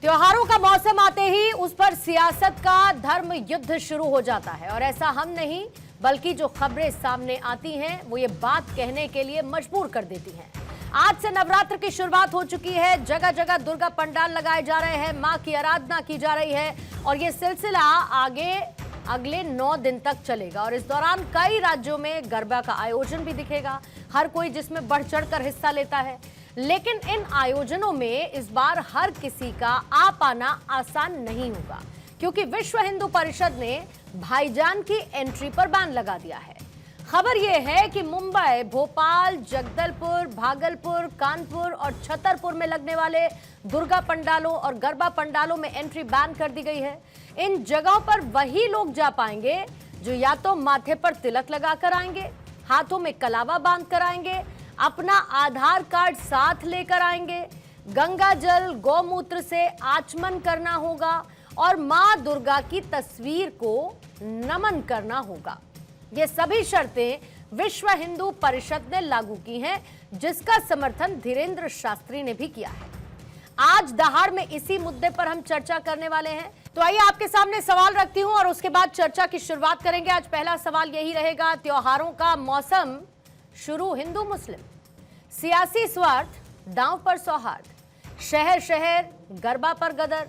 त्योहारों का मौसम आते ही उस पर सियासत का धर्म युद्ध शुरू हो जाता है और ऐसा हम नहीं बल्कि जो खबरें सामने आती हैं वो ये बात कहने के लिए मजबूर कर देती हैं। आज से नवरात्र की शुरुआत हो चुकी है, जगह जगह दुर्गा पंडाल लगाए जा रहे हैं, मां की आराधना की जा रही है और ये सिलसिला आगे अगले 9 दिन तक चलेगा और इस दौरान कई राज्यों में गरबा का आयोजन भी दिखेगा, हर कोई जिसमें बढ़ चढ़कर हिस्सा लेता है। लेकिन इन आयोजनों में इस बार हर किसी का आ पाना आसान नहीं होगा क्योंकि विश्व हिंदू परिषद ने भाईजान की एंट्री पर बैन लगा दिया है। खबर यह है कि मुंबई, भोपाल, जगदलपुर, भागलपुर, कानपुर और छतरपुर में लगने वाले दुर्गा पंडालों और गरबा पंडालों में एंट्री बैन कर दी गई है। इन जगहों पर वही लोग जा पाएंगे जो या तो माथे पर तिलक लगाकर आएंगे, हाथों में कलावा बांध कर आएंगे, अपना आधार कार्ड साथ लेकर आएंगे, गंगा जल गौमूत्र से आचमन करना होगा और मां दुर्गा की तस्वीर को नमन करना होगा। ये सभी शर्तें विश्व हिंदू परिषद ने लागू की हैं, जिसका समर्थन धीरेन्द्र शास्त्री ने भी किया है। आज दहाड़ में इसी मुद्दे पर हम चर्चा करने वाले हैं। तो आइए आपके सामने सवाल रखती हूं और उसके बाद चर्चा की शुरुआत करेंगे। आज पहला सवाल यही रहेगा, त्योहारों का मौसम शुरू हिंदू मुस्लिम, सियासी स्वार्थ दांव पर सौहार्द, शहर शहर गरबा पर गदर,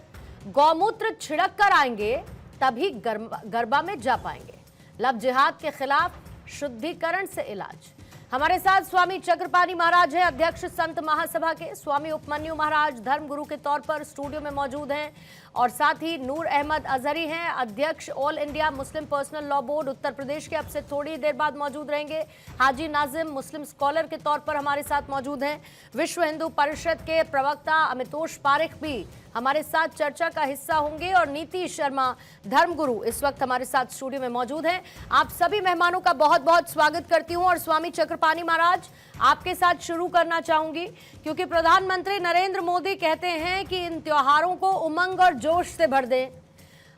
गौमूत्र छिड़क कर आएंगे तभी गरबा में जा पाएंगे, लव जिहाद के खिलाफ शुद्धिकरण से इलाज। हमारे साथ स्वामी चक्रपाणी महाराज हैं, अध्यक्ष संत महासभा के। स्वामी उपमन्यु महाराज धर्मगुरु के तौर पर स्टूडियो में मौजूद हैं और साथ ही नूर अहमद अजहरी हैं, अध्यक्ष all India Muslim personal law board Uttar Pradesh के। अब से थोड़ी देर बाद मौजूद रहेंगे हाजी नाजिम, मुस्लिम स्कॉलर के तौर पर हमारे साथ मौजूद हैं। विश्व हिंदू परिषद के प्रवक्ता अमितोष पारेख भी हमारे साथ चर्चा का हिस्सा होंगे और नीति शर्मा धर्मगुरु इस वक्त हमारे साथ स्टूडियो में मौजूद हैं। आप सभी मेहमानों का बहुत बहुत स्वागत करती हूं और स्वामी चक्रपाणी महाराज आपके साथ शुरू करना चाहूंगी क्योंकि प्रधानमंत्री नरेंद्र मोदी कहते हैं कि इन त्योहारों को उमंग और जोश से भर दें।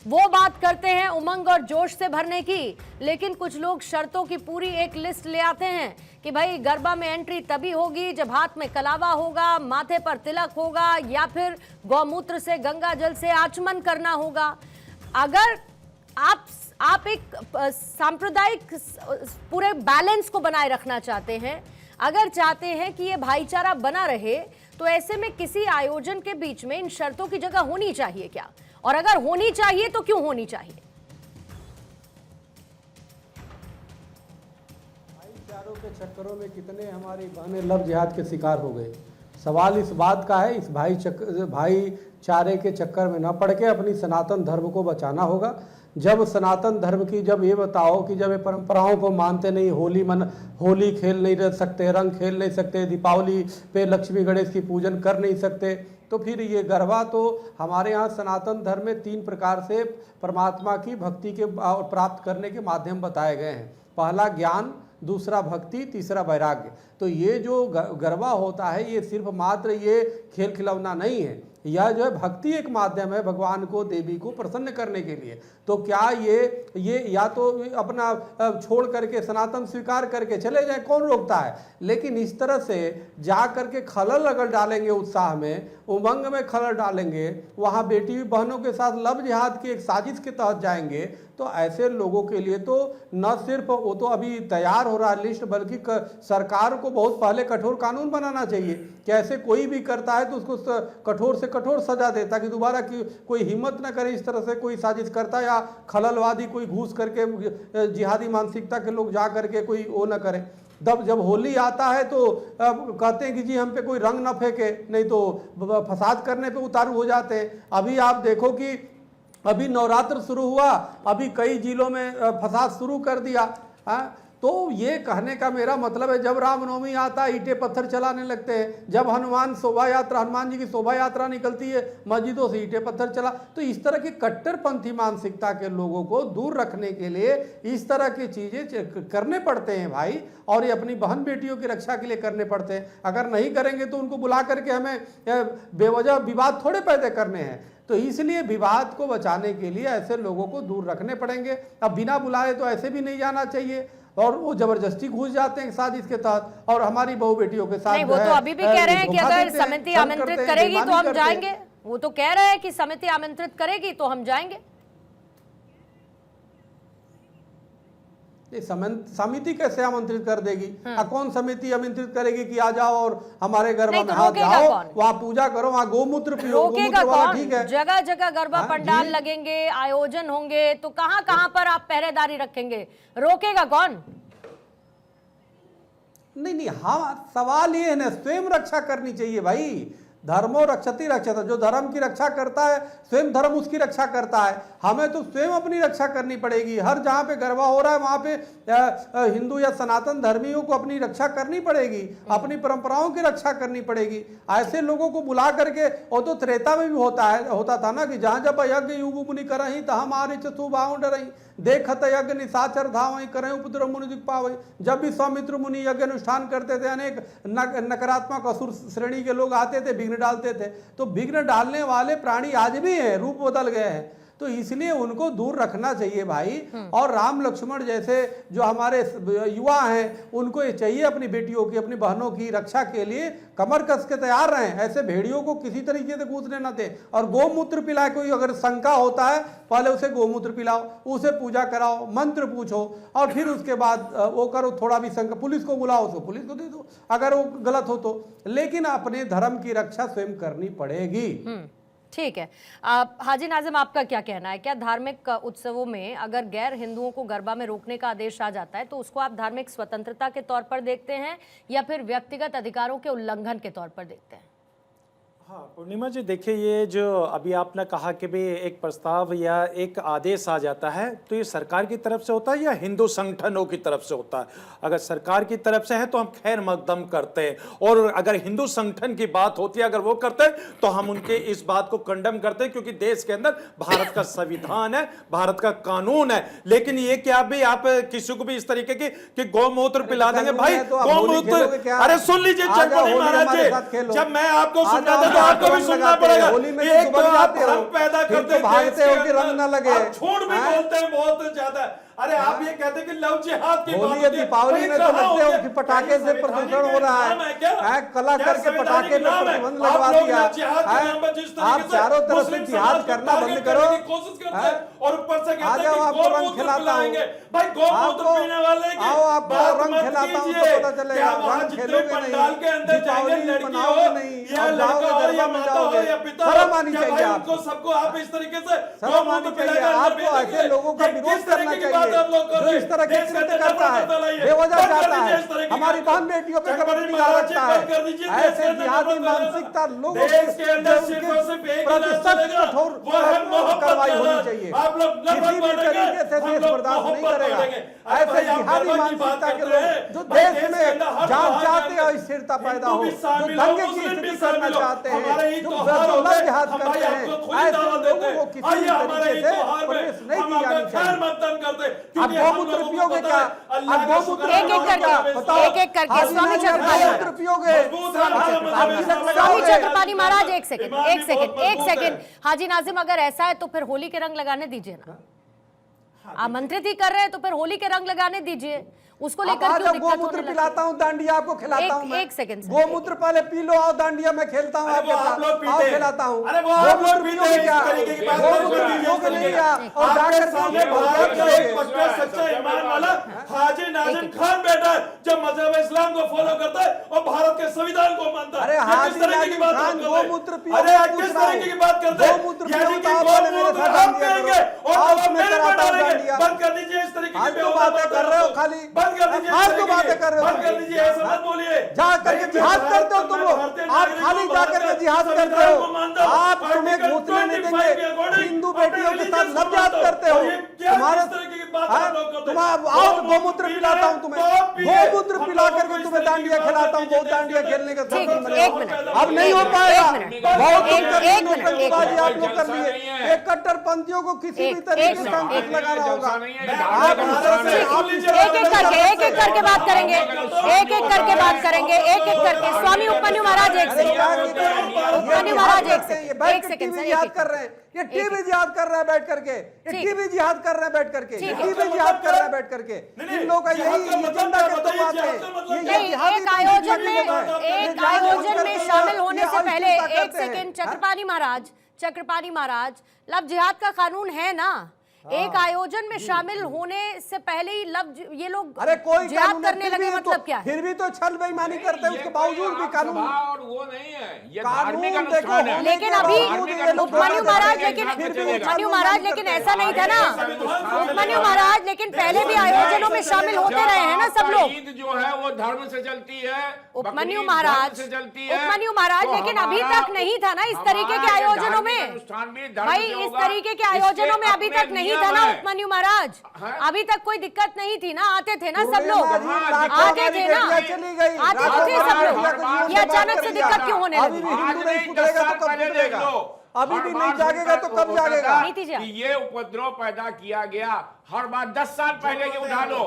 वो बात करते हैं उमंग और जोश से भरने की, लेकिन कुछ लोग शर्तों की पूरी एक लिस्ट ले आते हैं कि भाई गरबा में एंट्री तभी होगी जब हाथ में कलावा होगा, माथे पर तिलक होगा या फिर गौमूत्र से गंगा जल से आचमन करना होगा। अगर आप एक सांप्रदायिक पूरे बैलेंस को बनाए रखना चाहते हैं, अगर चाहते हैं कि ये भाईचारा बना रहे, तो ऐसे में किसी आयोजन के बीच में इन शर्तों की जगह होनी चाहिए क्या? और अगर होनी चाहिए तो क्यों होनी चाहिए? भाईचारों के चक्करों में कितने हमारी बहनें लव जिहाद के शिकार हो गए। सवाल इस बात का है, इस भाईचारे के चक्कर में न पड़ के अपनी सनातन धर्म को बचाना होगा। जब सनातन धर्म की जब ये बताओ कि जब ये परंपराओं को मानते नहीं, होली खेल नहीं रह सकते, रंग खेल नहीं सकते, दीपावली पे लक्ष्मी गणेश की पूजन कर नहीं सकते, तो फिर ये गरबा तो हमारे यहाँ सनातन धर्म में 3 प्रकार से परमात्मा की भक्ति के प्राप्त करने के माध्यम बताए गए हैं। पहला ज्ञान, दूसरा भक्ति, तीसरा वैराग्य। तो ये जो गरबा होता है ये सिर्फ मात्र ये खेल खिलौना नहीं है, यह जो है भक्ति एक माध्यम है भगवान को, देवी को प्रसन्न करने के लिए। तो क्या ये या तो अपना छोड़ करके सनातन स्वीकार करके चले जाए, कौन रोकता है? लेकिन इस तरह से जा करके खलल अगर डालेंगे, उत्साह में, उमंग में खलल डालेंगे, वहाँ बेटी बहनों के साथ लव जिहाद की एक साजिश के तहत जाएंगे, तो ऐसे लोगों के लिए तो न सिर्फ वो तो अभी तैयार हो रहा है लिस्ट, बल्कि सरकार को बहुत पहले कठोर कानून बनाना चाहिए कि ऐसे कोई भी करता है तो उसको कठोर से कठोर सजा दे, ताकि दोबारा की कोई हिम्मत न करे इस तरह से कोई साजिश करता या खललवादी कोई घूस करके जिहादी मानसिकता के लोग जा करके कोई वो न करे। जब होली आता है तो कहते हैं कि जी हम पे कोई रंग न फेंके, नहीं तो फसाद करने पे उतारू हो जाते हैं। अभी आप देखो कि अभी नवरात्र शुरू हुआ, अभी कई जिलों में फसाद शुरू कर दिया। तो ये कहने का मेरा मतलब है, जब रामनवमी आता है ईंटे पत्थर चलाने लगते हैं, जब हनुमान जी की शोभा यात्रा निकलती है मस्जिदों से ईंटे पत्थर चला। तो इस तरह की कट्टरपंथी मानसिकता के लोगों को दूर रखने के लिए इस तरह की चीजें करने पड़ते हैं भाई, और ये अपनी बहन बेटियों की रक्षा के लिए करने पड़ते हैं। अगर नहीं करेंगे तो उनको बुला करके हमें बेवजह विवाद थोड़े पैदा करने हैं। तो इसलिए विवाद को बचाने के लिए ऐसे लोगों को दूर रखने पड़ेंगे। अब बिना बुलाए तो ऐसे भी नहीं जाना चाहिए, और वो जबरदस्ती घुस जाते हैं साजिश के तहत, और हमारी बहू बेटियों के साथ नहीं, वो तो अभी भी कह रहे हैं कि अगर समिति आमंत्रित करेगी तो हम जाएंगे। वो तो कह रहे हैं कि समिति आमंत्रित करेगी तो हम जाएंगे। ये समिति कैसे आमंत्रित कर देगी? कौन समिति आमंत्रित करेगी कि आ जाओ और हमारे गरबा में हाथ जाओ, वहाँ पूजा करो, वहाँ गोमूत्र पियो? रोकेगा कौन? ठीक है, जगह जगह गरबा पंडाल लगेंगे, आयोजन होंगे, तो कहां कहां पर आप पहरेदारी रखेंगे? रोकेगा कौन? नहीं, हाँ, सवाल ये है ना, स्वयं रक्षा करनी चाहिए भाई। धर्मो रक्षति रक्षता, जो धर्म की रक्षा करता है स्वयं धर्म उसकी रक्षा करता है। हमें तो स्वयं अपनी रक्षा करनी पड़ेगी। हर जहाँ पे गरबा हो रहा है वहाँ पे हिंदू या सनातन धर्मियों को अपनी रक्षा करनी पड़ेगी, अपनी परंपराओं की रक्षा करनी पड़ेगी। ऐसे लोगों को बुला करके, और तो त्रेता में भी होता था ना कि जहाँ जब यज्ञ युग मुनि करही तहाँ मारे चतुर्बाहु डरही, देखत यज्ञ निशाचर धावई करें उपद्रव मुनि दिख पावई। जब भी सौमित्र मुनि यज्ञ अनुष्ठान करते थे, अनेक नकारात्मक असुर श्रेणी के लोग आते थे, विघ्न डालते थे। तो विघ्न डालने वाले प्राणी आज भी हैं, रूप बदल गए हैं, तो इसलिए उनको दूर रखना चाहिए भाई। और राम लक्ष्मण जैसे जो हमारे युवा हैं, उनको ये चाहिए अपनी बेटियों की, अपनी बहनों की रक्षा के लिए कमर कस के तैयार रहें। ऐसे भेड़ियों को किसी तरीके से घुसने न दें। और गोमूत्र पिलाए, कोई अगर शंका होता है पहले उसे गोमूत्र पिलाओ, उसे पूजा कराओ, मंत्र पूछो, और फिर उसके बाद वो करो। थोड़ा भी शंका, पुलिस को बुलाओ, उसको पुलिस को दे दो अगर वो गलत हो तो। लेकिन अपने धर्म की रक्षा स्वयं करनी पड़ेगी। ठीक है। हाजी नाजिम, आपका क्या कहना है? क्या धार्मिक उत्सवों में अगर गैर हिंदुओं को गरबा में रोकने का आदेश आ जाता है तो उसको आप धार्मिक स्वतंत्रता के तौर पर देखते हैं या फिर व्यक्तिगत अधिकारों के उल्लंघन के तौर पर देखते हैं? हाँ पूर्णिमा जी, देखिए ये जो अभी आपने कहा कि भी एक प्रस्ताव या एक आदेश आ जाता है तो ये सरकार की तरफ से होता है या हिंदू संगठनों की तरफ से होता है? अगर सरकार की तरफ से है तो हम खैर मकदम करते हैं, और अगर हिंदू संगठन की बात होती है, अगर वो करते हैं तो हम उनके इस बात को कंडेम करते हैं, क्योंकि देश के अंदर भारत का संविधान है, भारत का कानून है। लेकिन ये क्या भी आप किसी को भी इस तरीके की गौमूत्र पिला देंगे भाई, गौमूत्र, अरे सुन लीजिए महाराज जी, जब मैं आपको सुन रहा था आपको भी सुनना पड़ेगा। एक तो आप भ्रम पैदा करते हैं, भागते हो कि रंग न लगे, झूठ भी बोलते हैं बहुत ज्यादा। अरे आप ये कहते हैं कि लव जिहाद की बात है, दीपावली में तो लगते हो कि पटाखे से प्रदूषण हो रहा है, कला करके पटाखे पे प्रतिबंध लगवा दिया। आप चारों तरफ से जिहाद करना बंद करो, और ऊपर से आ जाओ आपको रंग खिलाता हूँ भाई, गौमूत्र पीने वाले की आओ आपको रंग खिलाता हूँ तो पता चलेगा। रंग खेलोगे नहीं, दीपावली मनाओगे नहीं, अब जाओगे गरबा में जाओगे, शर्म आनी चाहिए आपको, सबको आप इस तरीके से शर्म आनी चाहिए आपको। ऐसे लोगों का विरोध करना चाहिए जो इस तरह के कृत्य करता है, बेवजह जाता है, हमारी बहन बेटियों पे कब्र निगाह रखता है। ऐसे जिहादी मानसिकता लोगों के प्रतिशत कठोर कार्रवाई होनी चाहिए। किसी भी तरीके से देश बर्दाश्त नहीं करेगा ऐसे जिहादी मानसिकता के लोग जो देश में जान चाहते हैं, स्थिरता पैदा हो, जो दंगे की स्थिति करना चाहते हैं, जो लव जिहाद करते हैं, ऐसे लोगों को किसी भी तरीके से प्रवेश नहीं दी जानी चाहिए। आप गौमूत्र पियोगे क्या? आप गौमूत्र एक-एक करके स्वामी छत्रपति पियोगे? स्वामी छत्रपति महाराज, एक सेकंड। हाजी नाजिम, अगर ऐसा है तो फिर होली के रंग लगाने दीजिए ना। आमंत्रित ही कर रहे हैं तो फिर होली के रंग लगाने दीजिए। उसको लेकर क्यों दिक्कत गोमूत्र होने पिलाता हूँ, दांडिया आपको खिलाता हूँ मैं। एक सेकंड, गोमूत्र पहले पी लो, आओ दांडिया मैं खेलता हूँ आपके साथ, आओ खिलाता हूँ। गोमूत्र पियोगे क्या? गोमूत्र पियोगे नहीं क्या? और जाकर सच्चा ईमान वाला हाजी नाजिम खान बेटा है जो मजहब इस्लाम को फॉलो करता है और भारत के संविधान को मानता है। अरे हाजी नाजिम खान गोमूत्र पियो, अरे किस तरीके की बात करते हैं? गोमूत्र पियो तो आप वाले मेरे साथ दांडिया करो, आओ मैं कराता हूँ दांडिया। बंद कर दीजिए इस तरीके की बातें कर रहे हो, खाली आज तो बातें कर रहे हो, बंद कर दीजिए, ऐसा मत बोलिए। जा करके जिहाद करते हो तुम लोग, आप खाली जा करके जिहाद करते हो, आप तुम्हें घुसने नहीं देंगे, हिंदू बेटियों के साथ लव जिहाद करते हो। तुम्हारे तुम आओ गोमूत्र पिलाता हूँ तुम्हें, गोमूत्र पिला करके तुम्हें दांडिया खिलाता हूँ। बहुत दांडिया खेलने का अब नहीं हो पाएगा, बहुत आप लोग कर लिए। एक कट्टरपंथियों को किसी भी तरीके से अंकुश लगाना होगा। एक-एक करके बात करेंगे, एक-एक करके बात करेंगे, एक-एक करके। स्वामी उपमन्यु महाराज, एक सेकंड, उपमन्यु महाराज, एक सेकंड याद कर रहे हैं। ये टीवी जिहाद कर रहा है बैठ करके, ये टीवी जिहाद कर रहा है बैठ करके, ये टीवी जिहाद कर रहा है बैठ करके। इन लोगों का यही एजेंडा के तो बात है। एक आयोजन में शामिल होने से पहले, एक सेकंड, चक्रपाणी महाराज, लव जिहाद का कानून है ना, एक आयोजन में शामिल होने से पहले ही ये लोग अरे कोई जिहाद करने लगे, मतलब क्या है? फिर भी तो छल बेईमानी करते हैं, उसके बावजूद भी कानून और वो नहीं है, ये कानून धार्मिक देखो अनुष्ठान है। लेकिन अभी उपमन्यु महाराज, लेकिन ऐसा नहीं था ना उपमन्यु महाराज, लेकिन पहले भी आयोजनों में शामिल होते रहे हैं ना सब लोग। ईद जो है वो धर्म से चलती है, उपमन्यु बकरीद महाराज, धर्म से चलती है। उपमन्यु महाराज, तो लेकिन अभी हमारा- तक नहीं था ना इस तरीके के हमारा आयोजनों में। धार्मिक अनुष्ठान भी धर्म भाई से इस होगा। तरीके के आयोजनों में अभी इसके तक नहीं अपने था ना नियम है। उपमन्यु महाराज, हाँ? अभी तक कोई दिक्कत नहीं थी ना, आते थे ना सब पूर्णिमा लोग, जी, लाखों आते हमारी थे ना, बेटियां चली गई, आते लाखों थे सब हमारी लोग, बेटियां को जीवन ये से बाहर अचानक कर से दिया। दिक्कत क्यों होने अभी लगी? भी हिंदू आज नहीं नहीं, सुधरेगा 10 तो कब साल पहले सुधरेगा? देख लो। अभी हर भी बार नहीं जागेगा तो कब होता था जागेगा? नीति जी, कि ये उपद्रव पैदा किया गया, हर बार 10 साल पहले के उठा लो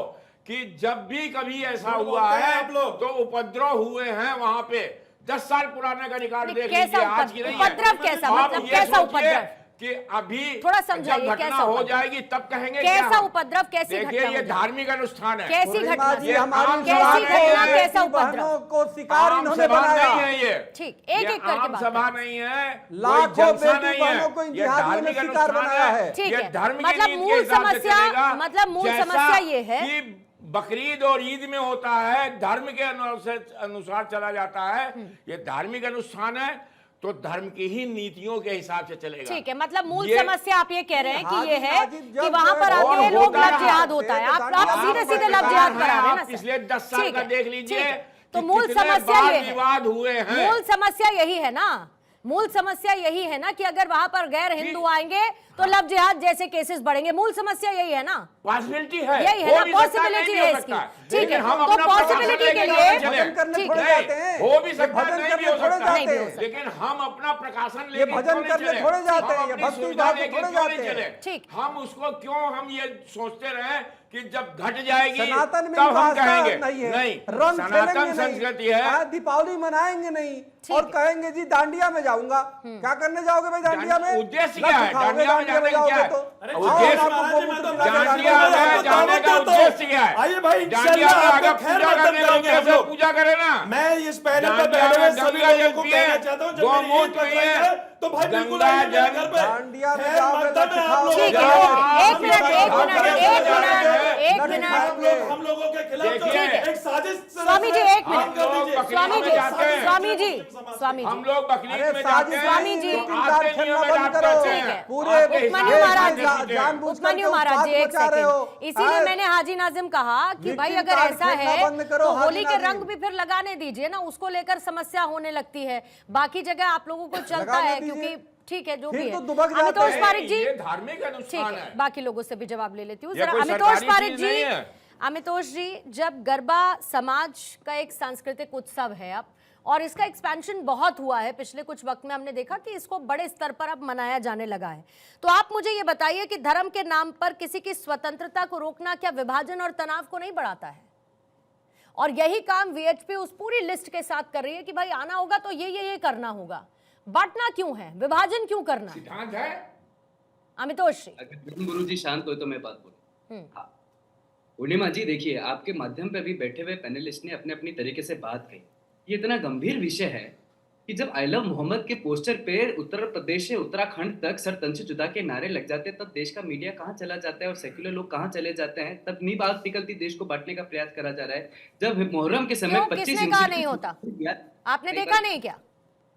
कि जब भी कभी ऐसा हुआ है तो उपद्रव हुए हैं वहां पे, 10 साल पुराने का रिकॉर्ड देख लीजिए, कैसा आज की नहीं है। उपद्रव कैसा, आप मतलब ये कैसा सोचिए उपद्रव? कि अभी थोड़ा समझाइए, जब घटना कैसा हो उपद्रव? जाएगी तब कहेंगे कैसा क्या? उपद्रव, कैसी देखिए घटना ये हो जाएगी? धार्मिक अनुष्ठान है। कैसी पूर्णिमा घटना? जी, ये हमारी आम कैसी समाज सभा घटना, नहीं है। कैसा की उपद्रव? बहनों को शिकार आम इन्होंने सभा बनाया। नहीं है ये। ठीक, ये एक करके आम बात सभा करें। नहीं है, लाखों कोई जलसा बेटी नहीं है। बहनों को इन ये जिहादियों ने धार्मिक शिकार अनुष्ठान बनाया है। ठीक ये है, धर्म की मतलब नीति के मूल हिसाब से समस्या, चलेगा। मतलब मूल जैसा समस्या ये है कि बकरीद और ईद में होता है, धर्म के अनुसार चला जाता है, ये धार्मिक अनुष्ठान है तो धर्म की ही नीतियों के हिसाब से चलेगा। ठीक है, मतलब मूल ये- समस्या आप ये कह रहे हैं कि ये है हाजिर कि वहां पर जब आके और लोग होता लव जिहाद होता है, आप सीधे सीधे लव जिहाद करा रहे हैं ना आप सर। पिछले 10 साल ठीक का है, देख ठीक लीजिए है। तो कि मूल कितने समस्या वाद ये है, विवाद हुए हैं। मूल समस्या यही है ना, मूल समस्या यही है ना कि अगर वहां पर गैर हिंदू आएंगे तो लव जिहाद जैसे केसेस बढ़ेंगे, मूल समस्या यही है ना, पॉसिबिलिटी है, यही है हो ना, भी सकता पॉसिबिलिटी नहीं है हो इसकी। सकता। ठीक लेकिन है, हम तो अपना पॉसिबिलिटी प्रकाशन के लेके लिए चले। भजन करने ठीक थोड़े है। जाते हैं, हो भी ये सकता भजन नहीं करने भी हो थोड़े सकता नहीं भी हो जाते हैं, लेकिन हम अपना प्रकाशन ये लेके भजन क्यों नहीं करने चले? थोड़े जाते हैं, हम ये अपनी भक्ति सुविधा भाव से लेके थोड़े क्यों नहीं जाते हैं। चले? ठीक। हम उसको क्यों हम ये सोचते रहे कि जब घट जाएगी सनातन में तब इनका हम आस्था कहेंगे नहीं है, नहीं, रंग सनातन खेलेंगे संस्कृति नहीं, है। दीपावली मनाएंगे नहीं और कहेंगे जी दांडिया में जाऊंगा। क्या करने जाओगे भाई दांडिया में? उद्देश्य लत क्या है? खाओगे दांडिया में दांडिया में जाने का क्या जाओगे है? तो अरे आओ, उद्देश्य हम आपको महाराज जी, गोमूत्र मैं तो पिला के दांडिया दांडिया में में जाने का उद्देश्य क्या है? आइए भाई, दांडिया इंशाल्लाह में आपका अगर खैर पूजा मकदम करने का करेंगे हम उद्देश्य है, लोग। पूजा करे ना। मैं इस पैनल पर दांडिया बैठे हुए में सभी गंगा लोगों जल को पिए, कहना चाहता हूं, जब मेरी ईद गौमूत्र पक रही पिए, है तो भाई बिल्कुल गंगा आइए मेरे जल, घर पे। दांडिया में खैर जाओगे मकदम लत है आप खाओगे। लोगों ठीक का। है, एक हम मिनट, लोग एक मिनट, एक हम मिनट, हम लोगों के खिलाफ जो देखिए, एक साजिश स्वामी जी एक हम मिनट, लोग बकरीद स्वामी में जी, जाते हैं। स्वामी जी, स्वामी हम जी, लोग बकरीद अरे में साजिश जाते हैं स्वामी जी, तो तीन आपके खेलना नियम में बंद आप करो। करते ठीक है। हैं। पूरे आपके हिसाब उपमन्यु से महाराज करते हैं। जानबूझ करके उपमन्यु महाराज जी उत्पाद एक मचा रहे हो। सेकंड, इसीलिए हाँ। मैंने हाजी नाजिम कहा कि भाई विक्टिम अगर कार्ड ऐसा खेलना है बंद करो, तो हाजी होली के नाजिम। रंग भी फिर लगाने दीजिए ना, उसको लेकर समस्या होने लगती है, बाकी जगह आप लोगों को चलता लगाने है दीजिए। क्योंकि ठीक है जो फिर भी तो है। दुबक जाते अमितोष हैं। पारिक जी, ये धार्मिक ठीक अनुष्ठान है, है। बाकी लोगों से भी जवाब ले लेती हूँ। ये जरा कोई अमितोष सरकारी पारिक चीज जी, नहीं है। अमितोष जी, जब गरबा समाज का एक सांस्कृतिक उत्सव है अब, और इसका एक्सपेंशन बहुत हुआ है पिछले कुछ वक्त में, हमने देखा कि इसको बड़े स्तर पर अब मनाया जाने लगा है, तो आप मुझे ये बताइए कि धर्म के नाम पर किसी की स्वतंत्रता को रोकना क्या विभाजन और तनाव को नहीं बढ़ाता है? और यही काम वीएचपी उस पूरी लिस्ट के साथ कर रही है कि भाई आना होगा तो ये करना होगा, बांटना क्यों है, विभाजन क्यों करना है? सिद्धांत है। अमितोष जी, अगर गुरु जी शांत हो तो मैं बात बोलूं। हाँ, पूर्णिमा जी देखिए, आपके माध्यम पे अभी बैठे हुए पैनलिस्ट ने अपने अपनी तरीके से बात कही। ये इतना गंभीर विषय है कि जब आई लव मोहम्मद के पोस्टर पे उत्तर प्रदेश से उत्तराखंड तक सर तन से जुदा के नारे लग जाते हैं, तब देश का मीडिया कहाँ चला जाता है और सेक्युलर लोग कहाँ चले जाते हैं, तब नहीं बात निकलती, देश को बांटने का प्रयास करा जा रहा है। जब मुहर्रम के समय क्यों? 25 किसने कहा नहीं होता? आपने देखा नहीं क्या?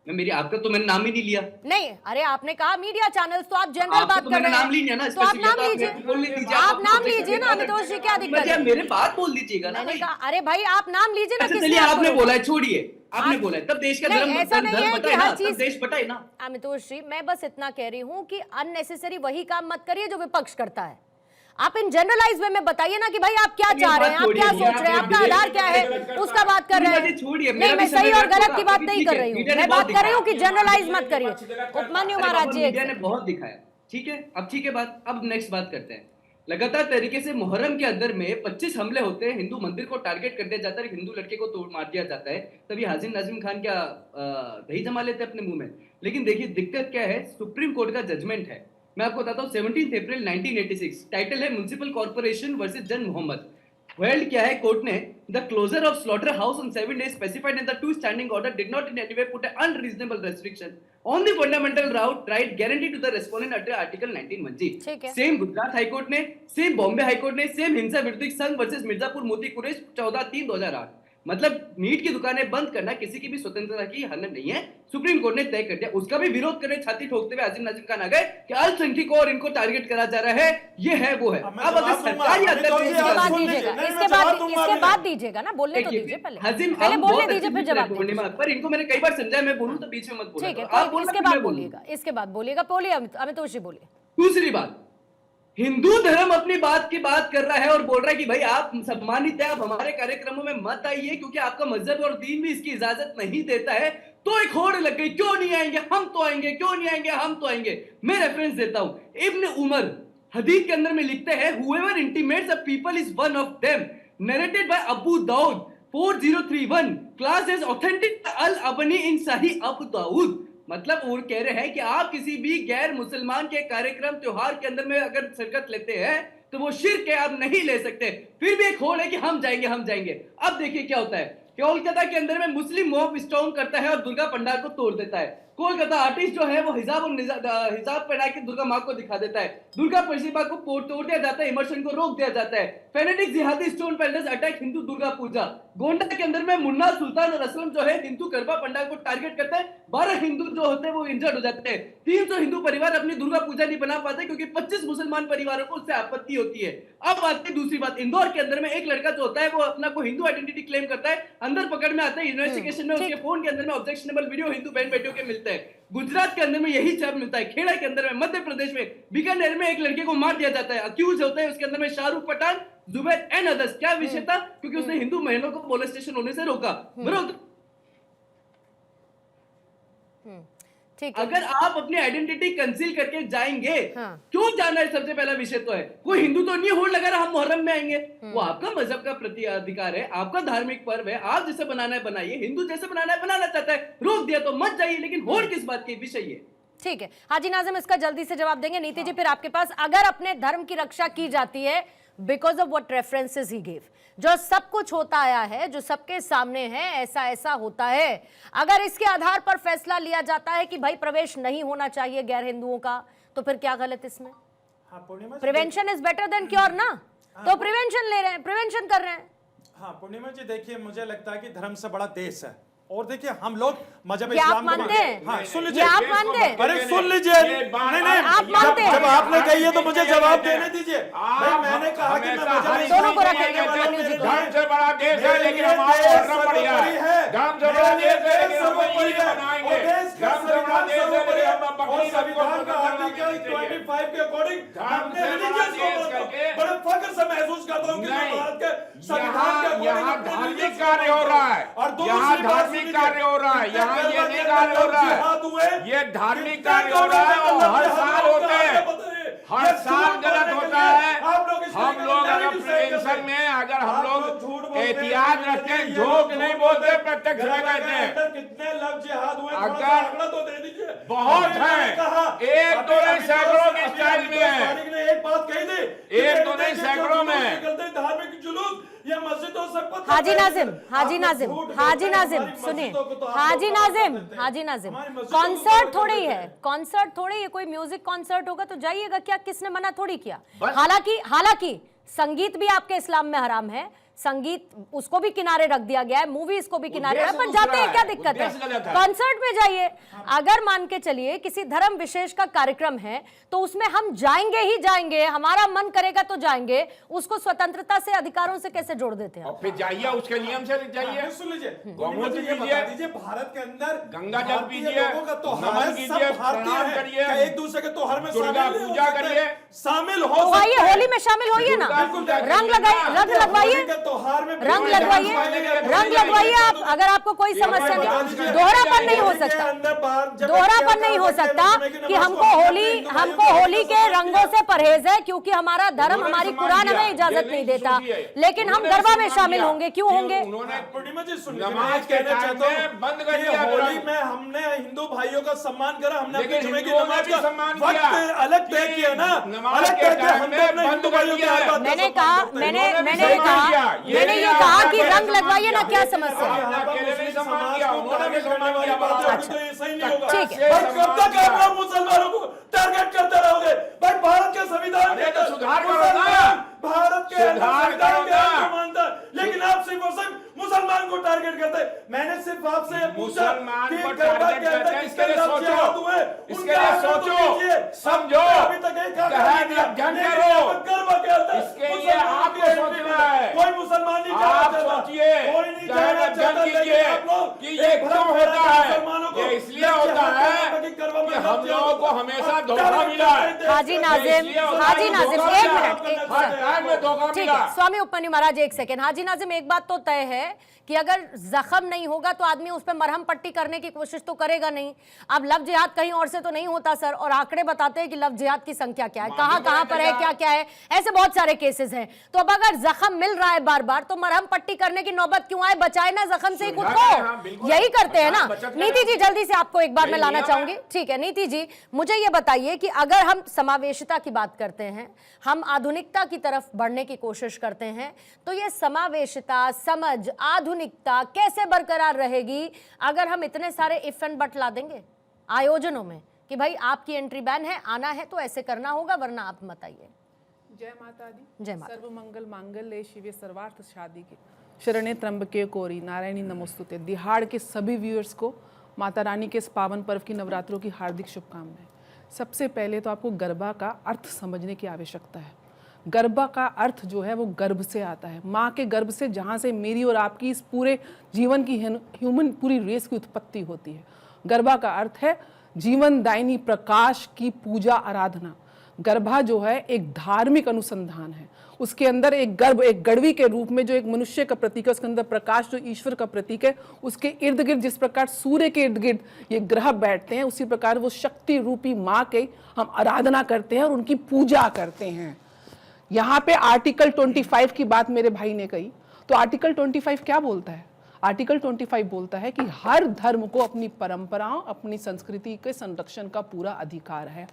मैं मेरी आपका तो मैंने नाम ही नहीं लिया। नहीं, अरे आपने कहा मीडिया चैनल्स, तो आप जनरल आपका बात तो कर मैंने रहे नाम लिया ना, हैं, तो आप स्पेसिफिक, नाम आप लीजिए, बोल नहीं दीजिए, आप नाम अपने लीजिए ना अमितोष जी, क्या दिक्कत है? मेरे बात बोल दीजिएगा ना मैंने भाई। कहा अरे भाई आप नाम लीजिए ना, अच्छा किसने चलिए, आपको आपने रोका? बोला है, छोड़िए, आपने बोला है, तब देश का नहीं, धर्म ऐसा नहीं है धर्म कि बटा है हर ना, चीज तब देश बटा है ना। अमितोष जी, मैं बस इतना कह रही हूँ कि अननेसेसरी वही काम मत करिए जो विपक्ष करता है। आप इन जनरलाइज वे में बताइए ना कि भाई आप क्या चाह रहे हैं, आप क्या सोच रहे हैं, आपका आधार क्या है, उसका बात कर रहे हैं। नहीं, मैं सही और गलत की बात नहीं कर रही हूँ, मैं बात कर रही हूँ कि जनरलाइज मत करिए। उपमन्यु महाराज जी, मीडिया ने बहुत दिखाया, ठीक है, अब ठीक है बात, अब नेक्स्ट बात करते हैं। लगातार तरीके से मुहर्रम के अंदर में 25 हमले होते हैं, हिंदू मंदिर को टारगेट कर दिया जाता है, हिंदू लड़के को तोड़ मार दिया जाता है, तभी हाजिम नाजिम खान क्या दही जमा लेते हैं अपने मुंह में। लेकिन देखिए दिक्कत क्या है, सुप्रीम कोर्ट का जजमेंट है, मैं आपको बताता हूँ 17 अप्रैल 1986, टाइटल है municipal corporation versus Jan Mohammad. World क्या है कोर्ट ने, the closure of slaughter house on 7 days specified in the 2 standing order did not in any way put an unreasonable restriction on the fundamental right guarantee to the respondent under article 19(1)(g। ठीक है। Same Gujarat high court ने, same Bombay high court ने, same हिंसा विरोधी संघ versus Mirzapur मोती Quraysh 14/3/2008। मतलब meet की दुकानें बंद करना किसी की भी स्वतंत्रता की हनन नहीं है, सुप्रीम कोर्ट ने तय कर दिया। उसका भी विरोध करने छाती ठोकते हुए हाजिम नाजिम खान आ गए कि अल्पसंख्यकों और इनको टारगेट करा जा रहा है, ये है वो है। अब अगर सरकार ये इसके बाद दीजिएगा, इसके बाद दीजिएगा ना, बोलने तो दीजिए पहले बोलने दीजिए फिर जवाब दीजिए। पर इनको मैंने कई बार समझाया, मैं बोलूं तो बीच में मत बोलो। ठीक है, इसके बाद बोलिएगा, इसके बाद बोलिएगा। बोलिए अमितोष जी, बोलिए। दूसरी बात, हिंदू धर्म अपनी बात की बात कर रहा है और बोल रहा है कि भाई आप सम्मानित है, आप हमारे कार्यक्रमों में मत आइए क्योंकि आपका मजहब और दीन भी इसकी इजाजत नहीं देता है। तो एक होड़ लग गई, क्यों नहीं आएंगे हम तो आएंगे, क्यों नहीं आएंगे हम तो आएंगे। मैं रेफरेंस देता हूं, इब्न उमर हदीस के अंदर में लिखते हैं, whoever intimates a people is one of them, narrated by Abu Daud 4031, class as authentic al-Abani in Sahih Abu Daud। मतलब वो कह रहे हैं कि आप किसी भी गैर मुसलमान के कार्यक्रम त्योहार के अंदर में अगर शिरकत लेते हैं तो वो शिर्क है, आप नहीं ले सकते। फिर भी एक होड़ है कि हम जाएंगे हम जाएंगे। अब देखिए क्या होता है, कोलकाता के अंदर में मुस्लिम मॉब स्टॉर्म करता है और दुर्गा पंडाल को तोड़ देता है। कोलकाता आर्टिस्ट जो है वो हिजाब पहना के दुर्गा माँ को दिखा देता है, दुर्गा प्रतिमा को तोड़ दिया जाता है, इमर्शन को रोक दिया जाता है। फेनेटिक जिहादी स्टोन पेल्डर्स अटैक हिंदू दुर्गा पूजा। गोंडा के अंदर में मुन्ना सुल्तान और असलम जो है हिंदू गरबा पंडाल को टारगेट करता है, 12 हिंदू जो होते हैं वो इंजर्ड हो जाते हैं। 300 हिंदू परिवार अपनी दुर्गा पूजा नहीं बना पाते क्योंकि 25 मुसलमान परिवारों को उससे आपत्ति होती है। अब आती है दूसरी बात, इंदौर के अंदर में एक लड़का जो होता है वो अपना को हिंदू आइडेंटिटी क्लेम करता है, अंदर पकड़ में आता है, इन्वेस्टिगेशन में उसके फोन के अंदर में ऑब्जेक्शनेबल वीडियो हिंदू बहन बेटियों के मिलते हैं। गुजरात के अंदर में यही सब मिलता है, खेड़ा के अंदर में, मध्य प्रदेश में बीकानेर में एक लड़के को मार दिया जाता है, अक्यूज होते हैं उसके अंदर में शाहरुख पठान, जुबैर एंड अदर्स। क्या विषय था, क्योंकि उसने हिंदू महिलाओं को मोलेस्टेशन होने से रोका। ठीक है। अगर आप अपनी आइडेंटिटी कंसील करके जाएंगे, क्यों जाना है, सबसे पहला विषय तो है। कोई हिंदू तो नहीं होड़ लगा रहा हम मुहर्रम में आएंगे, वो आपका मजहब का प्रति अधिकार है, आपका धार्मिक पर्व है, आप जैसे बनाना है बनाइए, हिंदू जैसे बनाना है बनाना चाहता है, रोक दिया तो मत जाइए, लेकिन होड़ किस बात की विषय है। ठीक है, हाजी नाजिम इसका जल्दी से जवाब देंगे। नीति जी फिर आपके पास, अगर अपने धर्म की रक्षा की जाती है because of what references he give, जो सब कुछ होता आया है, जो सबके सामने है, ऐसा ऐसा होता है, अगर इसके आधार पर फैसला लिया जाता है कि भाई प्रवेश नहीं होना चाहिए गैर हिंदुओं का, तो फिर क्या गलत इसमें? Prevention is better than cure ना, तो प्रिवेंशन ले रहे हैं, प्रिवेंशन कर रहे हैं। हाँ पूर्णिमा जी, देखिए मुझे लगता है कि धर्म से बड़ा देश है, और देखिए हम लोग मजहब क्या आप इस्लाम को मानते हैं? हाँ सुन लीजिए, आप मानते हैं? अरे सुन लीजिए, नहीं आप मानते हैं? जब आपने कही है तो मुझे जवाब देने दीजिए। भाई मैंने कहा कि मैं मजहब दोनों को इस्लाम रखेंगे, वाला मनु जी को। धर्म से बड़ा देश है लेकिन हमारा धर्म बढ़िया है, धर्म से बड़ा देश है लेकिन हम ईद मनाएंगे, धर्म से बड़ा देश है लेकिन हम बकरीद को संविधान का आर्टिकल 25 के अकॉर्डिंग अपने रिलीजियस को बड़े फख्र से महसूस करता हूं कि मैं भारत के संविधान के यहाँ धार्मिक कार्य हो रहा है, यहाँ धार्मिक कार्य हो रहा है, यहाँ ये नहीं कार्य हो रहा है, ये धार्मिक कार्य हो रहा है और हर साल होते हैं, हर साल गलत होता है। हम लोग अगर प्रिवेंशन में अगर हम लोग एहतियात रखते हैं, झूठ नहीं बोलते, प्रत्यक्ष में कहते हैं। कितने लफ्ज जिहाद हुए, अगर तो दे दीजिए, बहुत है, एक दो नहीं सैकड़ों के स्टाइल में है, एक बात कही थी, एक दो नहीं सैकड़ों में धार्मिक जुलूस या मस्जिद हो सकता। हाजी नाजिम, हाजी नाजिम, हाजी नाजिम सुनिए, हाजी नाजिम, हाजी नाजिम, कॉन्सर्ट थोड़ी है, कॉन्सर्ट थोड़ी है, कोई म्यूजिक कॉन्सर्ट होगा तो जाइएगा, क्या किसने मना थोड़ी किया। हालांकि संगीत भी आपके इस्लाम में हराम है, संगीत उसको भी किनारे रख दिया गया है, मूवीज को भी किनारे, पर जाते हैं, क्या दिक्कत है, कॉन्सर्ट में जाइए। अगर मान के चलिए किसी धर्म विशेष का कार्यक्रम है तो उसमें हम जाएंगे ही जाएंगे, हमारा मन करेगा तो जाएंगे, उसको स्वतंत्रता से अधिकारों से कैसे जोड़ देते हैं? और फिर जाइए उसके नियम से जाइए, सुन लीजिए, गौमूत्र दीजिए, भारत के अंदर गंगा जल पीजिए, नमन कीजिए, प्रणाम करिए, एक दूसरे के त्योहार में दुर्गा पूजा करिए, शामिल हो, आइए होली में शामिल होइए ना, रंग लगाइए, रंग लगवाइए, त्योहार में रंग लगवाइए, रंग लगवाइए। आप अगर आपको कोई समस्या नहीं, दोहरा दोहरापन नहीं हो सकता, दोहरापन नहीं हो सकता कि हमको होली के रंगों से परहेज है क्योंकि हमारा धर्म, हमारी कुरान हमें इजाजत नहीं देता, लेकिन हम गरबा में शामिल होंगे, क्यों होंगे? नमाज के टाइम में बंद कर दिया। होली में हमने हिंदू भाइयों का सम्मान करा, हमने अपने जुमे की नमाज का वक्त अलग तय किया ना, अलग तय किया। हमने अपने हिंदू भाइयों की हर बात मैंने ये कहा कि रंग लगवाइए ना, क्या समस्या है? ठीक है, कब तक आप लोग मुसलमानों को टारगेट करते रहोगे? भाई भारत के संविधान के सुधार करो ना, भारत के संविधान के मानता, लेकिन आप सिर्फ और सिर्फ मुसलमान को टारगेट करते। मैंने सिर्फ आपसे ये पूछा कि गरबा के अंदर किसके लफ्ज़ जिहाद हुए, इसके लिए सोचो, समझो, अभी तक एक अध्ययन करो, गरबा के अंदर इसके लिए आपको सोचना है। कोई मुसलमान नहीं आप जाना चाहता, सोचिए, कोई नहीं जाना चाहता, कीजिए आप लोग कि ये क्यों होता है। ये इसलिए होता है कि कि हम लोगों को हमेशा धोखा मिला है। हाजी नाजिम, हाजी नाजिम, एक मिनट, हर टाइम में धोखा ठीक मिला। है, स्वामी उपमन्यु महाराज एक सेकंड। हाजी नाजिम, एक बात तो तय है कि अगर जख्म नहीं होगा तो आदमी उस पर मरहम पट्टी करने की कोशिश तो करेगा नहीं। अब लव जिहाद कहीं और से तो नहीं होता सर, और आंकड़े बताते हैं कि लव जिहाद की संख्या क्या है, कहां पर है, क्या क्या है, ऐसे बहुत सारे केसेस हैं। तो अब अगर जख्म मिल रहा है बार बार तो मरहम पट्टी करने की नौबत क्यों आए? बचाए ना जख्म से खुद को, यही करते हैं ना। नीति जी, जल्दी से आपको एक बार मैं लाना चाहूंगी। ठीक है नीति जी, मुझे ये बताइए कि अगर हम समावेशिता की बात करते हैं, हम आधुनिकता की तरफ बढ़ने की कोशिश करते हैं, तो ये समावेशिता, समझ, आधुनिकता कैसे बरकरार रहेगी अगर हम इतने सारे इफ एंड बट ला देंगे आयोजनों में कि भाई आपकी एंट्री बैन है, आना है तो ऐसे करना होगा, वरना आप बताइए। जय माता दी, जय माता। सर्व मंगल मांगल्ये शिवे सर्वार्थ साधिके, शरण्ये त्र्यंबके गौरी नारायणी नमोस्तुते। दिहाड़ के सभी व्यूअर्स को माता रानी के इस पावन पर्व की नवरात्रों की हार्दिक शुभकामनाएं। सबसे पहले तो आपको गरबा का अर्थ समझने की आवश्यकता है। गरबा का अर्थ जो है वो गर्भ से आता है, माँ के गर्भ से, जहाँ से मेरी और आपकी इस पूरे जीवन की ह्यूमन पूरी रेस की उत्पत्ति होती है। गरबा का अर्थ है जीवन दायिनी प्रकाश की पूजा आराधना। गरबा जो है एक धार्मिक अनुसंधान है, उसके अंदर एक गर्भ, एक गड़वी के रूप में जो एक मनुष्य का प्रतीक है, उसके अंदर प्रकाश जो ईश्वर का प्रतीक है, उसके इर्द गिर्द जिस प्रकार सूर्य के इर्द गिर्द ये ग्रह बैठते हैं, उसी प्रकार वो शक्ति रूपी माँ के हम आराधना करते हैं और उनकी पूजा करते हैं। यहाँ पे आर्टिकल 25 की बात मेरे भाई ने कही, तो आर्टिकल 25 क्या बोलता है? आर्टिकल 25 बोलता है कि हर धर्म को अपनी परंपराओं, अपनी संस्कृति के संरक्षण का पूरा अधिकार है।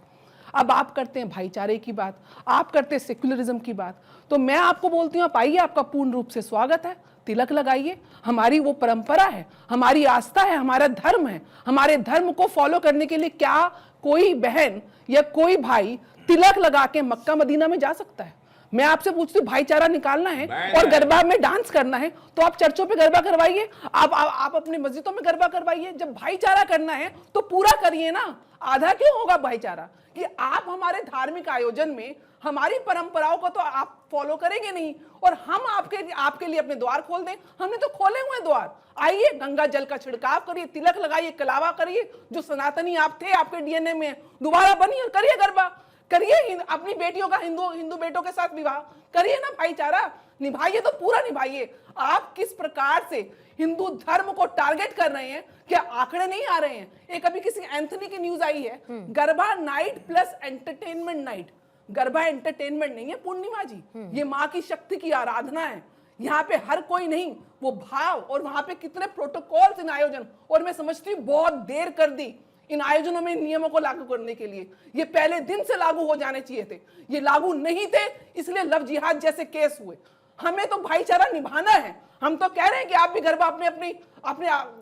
अब आप करते हैं भाईचारे की बात, आप करते हैं सेक्युलरिज्म की बात, तो मैं आपको बोलती हूँ आप आइए, आपका पूर्ण रूप से स्वागत है, तिलक लगाइए, हमारी वो परंपरा है, हमारी आस्था है, हमारा धर्म है। हमारे धर्म को फॉलो करने के लिए क्या कोई बहन या कोई भाई तिलक लगा के मक्का मदीना में जा सकता है? मैं आपसे पूछती हूँ, भाईचारा निकालना है और गरबा में डांस करना है तो आप चर्चों पे गरबा करवाइए, आप अपनी मस्जिदों में गरबा करवाइए। जब भाईचारा करना है तो पूरा करिए ना, आधा क्यों होगा भाईचारा? कि आप हमारे धार्मिक आयोजन में हमारी परंपराओं को तो आप फॉलो करेंगे नहीं और हम आपके लिए अपने द्वार खोल दें। हमने तो खोले हुए द्वार। आइए, गंगा जल का छिड़काव करिए, तिलक लगाइए, कलावा करिए, जो सनातनी आप थे, आपके डीएनए में, दोबारा बनिए, करिए गरबा, करिए अपनी बेटियों का हिंदू बेटों के साथ विवाह करिए ना, भाईचारा निभाइए तो पूरा निभाइए। आप किस प्रकार से हिंदू धर्म को टारगेट कर रहे हैं, क्या आंकड़े नहीं आ रहे हैं? एक अभी किसी एंथनी की न्यूज आई है, garba night plus entertainment night. Garba entertainment नहीं है पूर्णिमा जी, ये माँ की शक्ति की आराधना है। यहाँ पे हर कोई नहीं, वो भाव, और वहां पे कितने प्रोटोकॉल्स इन आयोजन, और मैं समझती हूँ बहुत देर कर दी इन आयोजनों में नियमों को लागू करने के लिए। ये पहले दिन से लागू हो जाने चाहिए थे, ये लागू नहीं थे, इसलिए लव जिहाद जैसे केस हुए। हमें तो भाईचारा निभाना है। हम तो कह रहे हैं कि आप भी गरबा अपने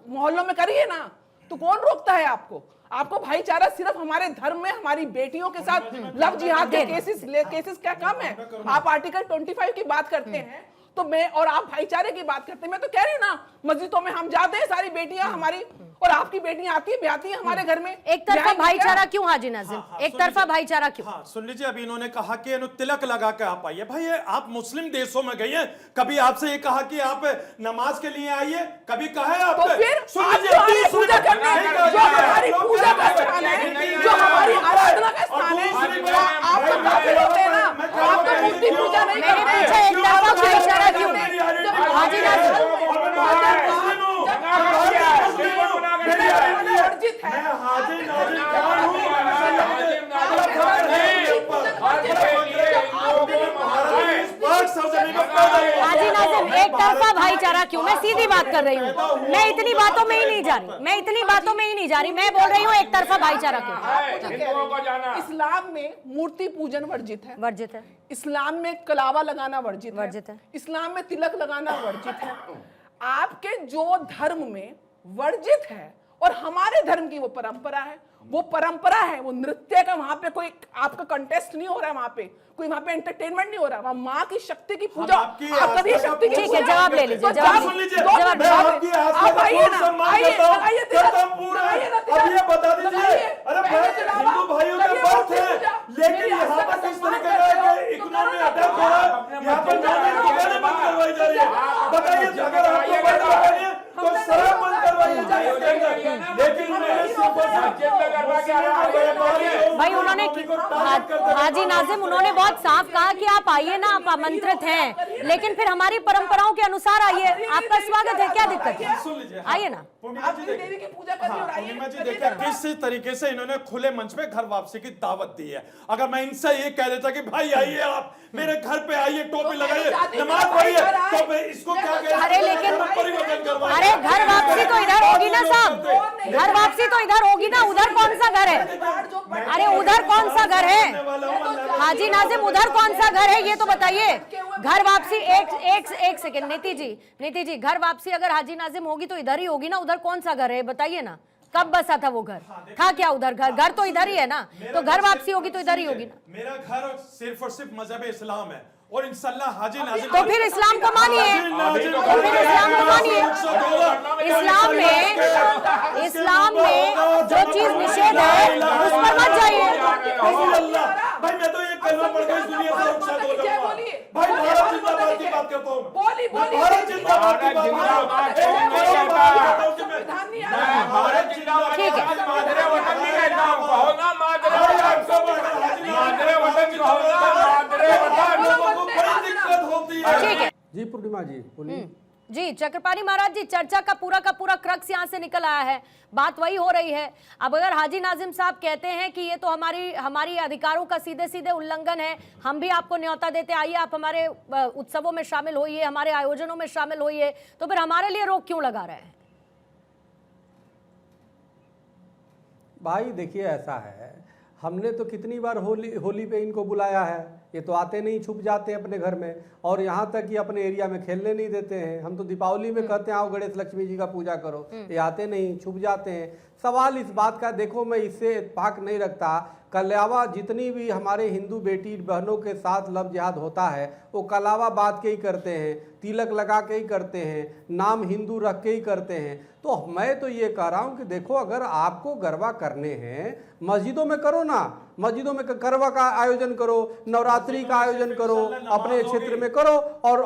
मोहल्लों में करिए ना, तो कौन रोकता है आपको? आपको भाईचारा सिर्फ हमारे धर्म में हमारी बेटियों के साथ लव जिहाद के केसेस क्या कम है? आप आर्टिकल 25 की बात करते हैं तो मैं, और आप भाईचारे की बात करते हैं, मैं तो कह रही हूँ ना, मस्जिदों में हम जाते हैं, सारी बेटियां हमारी और आपकी बेटियां आती है, ब्याती है हमारे घर में। एक तरफा भाईचारा क्यों हाजी नाजिम? एक तरफा भाईचारा क्यों? हाँ, सुन लीजिए, अभी इन्होंने कहा कि तिलक लगा के आप आइए। भाई आप मुस्लिम देशों में गए हैं, कभी आपसे ये कहा कि आप नमाज के लिए आइए? कभी कहा है आपको? तो फिर पूजा करने, जो हमारी पूजा का स्थान है, जो हमारी आराधना का स्थान है, आप तो काफिर होते हैं ना, आप तो मूर्ति पूजा नहीं करते। एक तरफा भाईचारा क्यों? हाजी नाजिम हाजी नाजिम खान हूँ। हाजी नाजिम एक तरफा भाईचारा क्यों? मैं सीधी बात कर रही हूँ, मैं इतनी बातों में ही नहीं जा रही, मैं बोल रही हूँ एक तरफा भाईचारा क्यों? हिंदुओं को जाना। इस्लाम में मूर्ति पूजन वर्जित है, वर्जित है। इस्लाम में कलावा लगाना वर्जित वर्जित है। इस्लाम में तिलक लगाना वर्जित है। आपके जो धर्म में वर्जित है और हमारे धर्म की वो परंपरा है, वो नृत्य का, वहां पे कोई आपका कंटेस्ट नहीं हो रहा है, वहां पे कोई वहां पे एंटरटेनमेंट नहीं हो रहा है, वहां माँ की शक्ति की पूजा। आप कभी शक्ति की ठीक है, जवाब ले लीजिए, जवाब सुन लीजिए। जवाब मैं आपकी आस्था का पूर्ण सम्मान करता हूं, करता हूं पूरा। अब ये बता दीजिए, अरे भाई हिंदू भाइयों का बर्थ है, लेकिन यहाँ पर किस तरीके का इकोनॉमी अटैक हो रहा है, यहाँ पर नॉनवेज की दुकानें बंद करवाई जा रही है। बताइए, अगर आपको बंद करवानी है तो शराब बंद करवाई जाए, लेकिन भाई उन्होंने हाजी नाजिम उन्होंने बहुत साफ कहा कि आप आइए ना, आप आमंत्रित हैं, लेकिन फिर हमारी परंपराओं के अनुसार आइए, आपका स्वागत है, क्या दिक्कत है? आइए ना। देवी की पूजा करनी और आइए। पूर्णिमा जी देखिए किस तरीके से इन्होंने खुले मंच पे घर वापसी की दावत दी है। अगर मैं इनसे ये कह देता कि भाई आइए, आप मेरे घर पे आइए, टोपी लगाइए, नमाज पढ़िए, तो मैं इसको क्या कहते हैं? अरे लेकिन परिवर्तन करवाइए। अरे घर वापसी तो इधर होगी ना साहब, घर वापसी तो इधर होगी ना, उधर कौन सा घर है? अरे उधर कौन सा घर है हाजी नाजिम, उधर कौन सा घर है ये तो बताइए। घर वापसी एक सेकंड नीति जी, घर वापसी अगर हाजी नाजिम होगी तो इधर ही होगी ना, उधर कौन सा घर है बताइए ना, कब बसा था वो घर? था क्या उधर घर तो इधर ही है ना, तो घर वापसी होगी तो इधर ही होगी ना। मेरा घर सिर्फ और सिर्फ मजहब इस्लाम है और इंशाल्लाह हाजी नाजिम तो फिर इस्लाम को मानिए, इस्लाम में जो चीज निषेध है उस पर मत जाइए। भाई मैं तो ये कलमा पढ़ के इस दुनिया से रुखसत हो जाऊंगा। भाई भारत जिंदाबाद की बात करता हूँ, भारत जिंदाबाद की बात भारत जिंदाबाद। ठीक है, मादरे वतन नहीं कहता हूं, कहो ना मादरे वतन, मादरे वतन कहो ना, मादरे वतन। लोगों को बड़ी दिक्कत होती है। ठीक है जी पूर्णिमा जी बोलिए। जी चक्रपाणी महाराज जी, चर्चा का पूरा क्रक्स यहाँ से निकल आया है, बात वही हो रही है। अब अगर हाजी नाजिम साहब कहते हैं कि ये तो हमारी अधिकारों का सीधे उल्लंघन है, हम भी आपको न्योता देते, आइए आप हमारे उत्सवों में शामिल होइए, हमारे आयोजनों में शामिल होइए, तो फिर हमारे लिए रोक क्यों लगा रहे हैं? भाई देखिए ऐसा है, हमने तो कितनी बार होली पे इनको बुलाया है, ये तो आते नहीं, छुप जाते हैं अपने घर में, और यहाँ तक कि अपने एरिया में खेलने नहीं देते हैं। हम तो दीपावली में कहते हैं आओ गणेश लक्ष्मी जी का पूजा करो, ये आते नहीं, छुप जाते हैं। सवाल इस बात का, देखो मैं इससे इत्तेफाक नहीं रखता, कलावा जितनी भी हमारे हिंदू बेटी बहनों के साथ लव जिहाद होता है वो कलावा बात के ही करते हैं, तिलक लगा के ही करते हैं, नाम हिंदू रख के ही करते हैं। तो मैं तो ये कह रहा हूँ कि देखो अगर आपको गरबा करने हैं मस्जिदों में करो ना, मस्जिदों में गरबा का आयोजन करो, नवरात्रि का आयोजन करो, अपने क्षेत्र में करो, और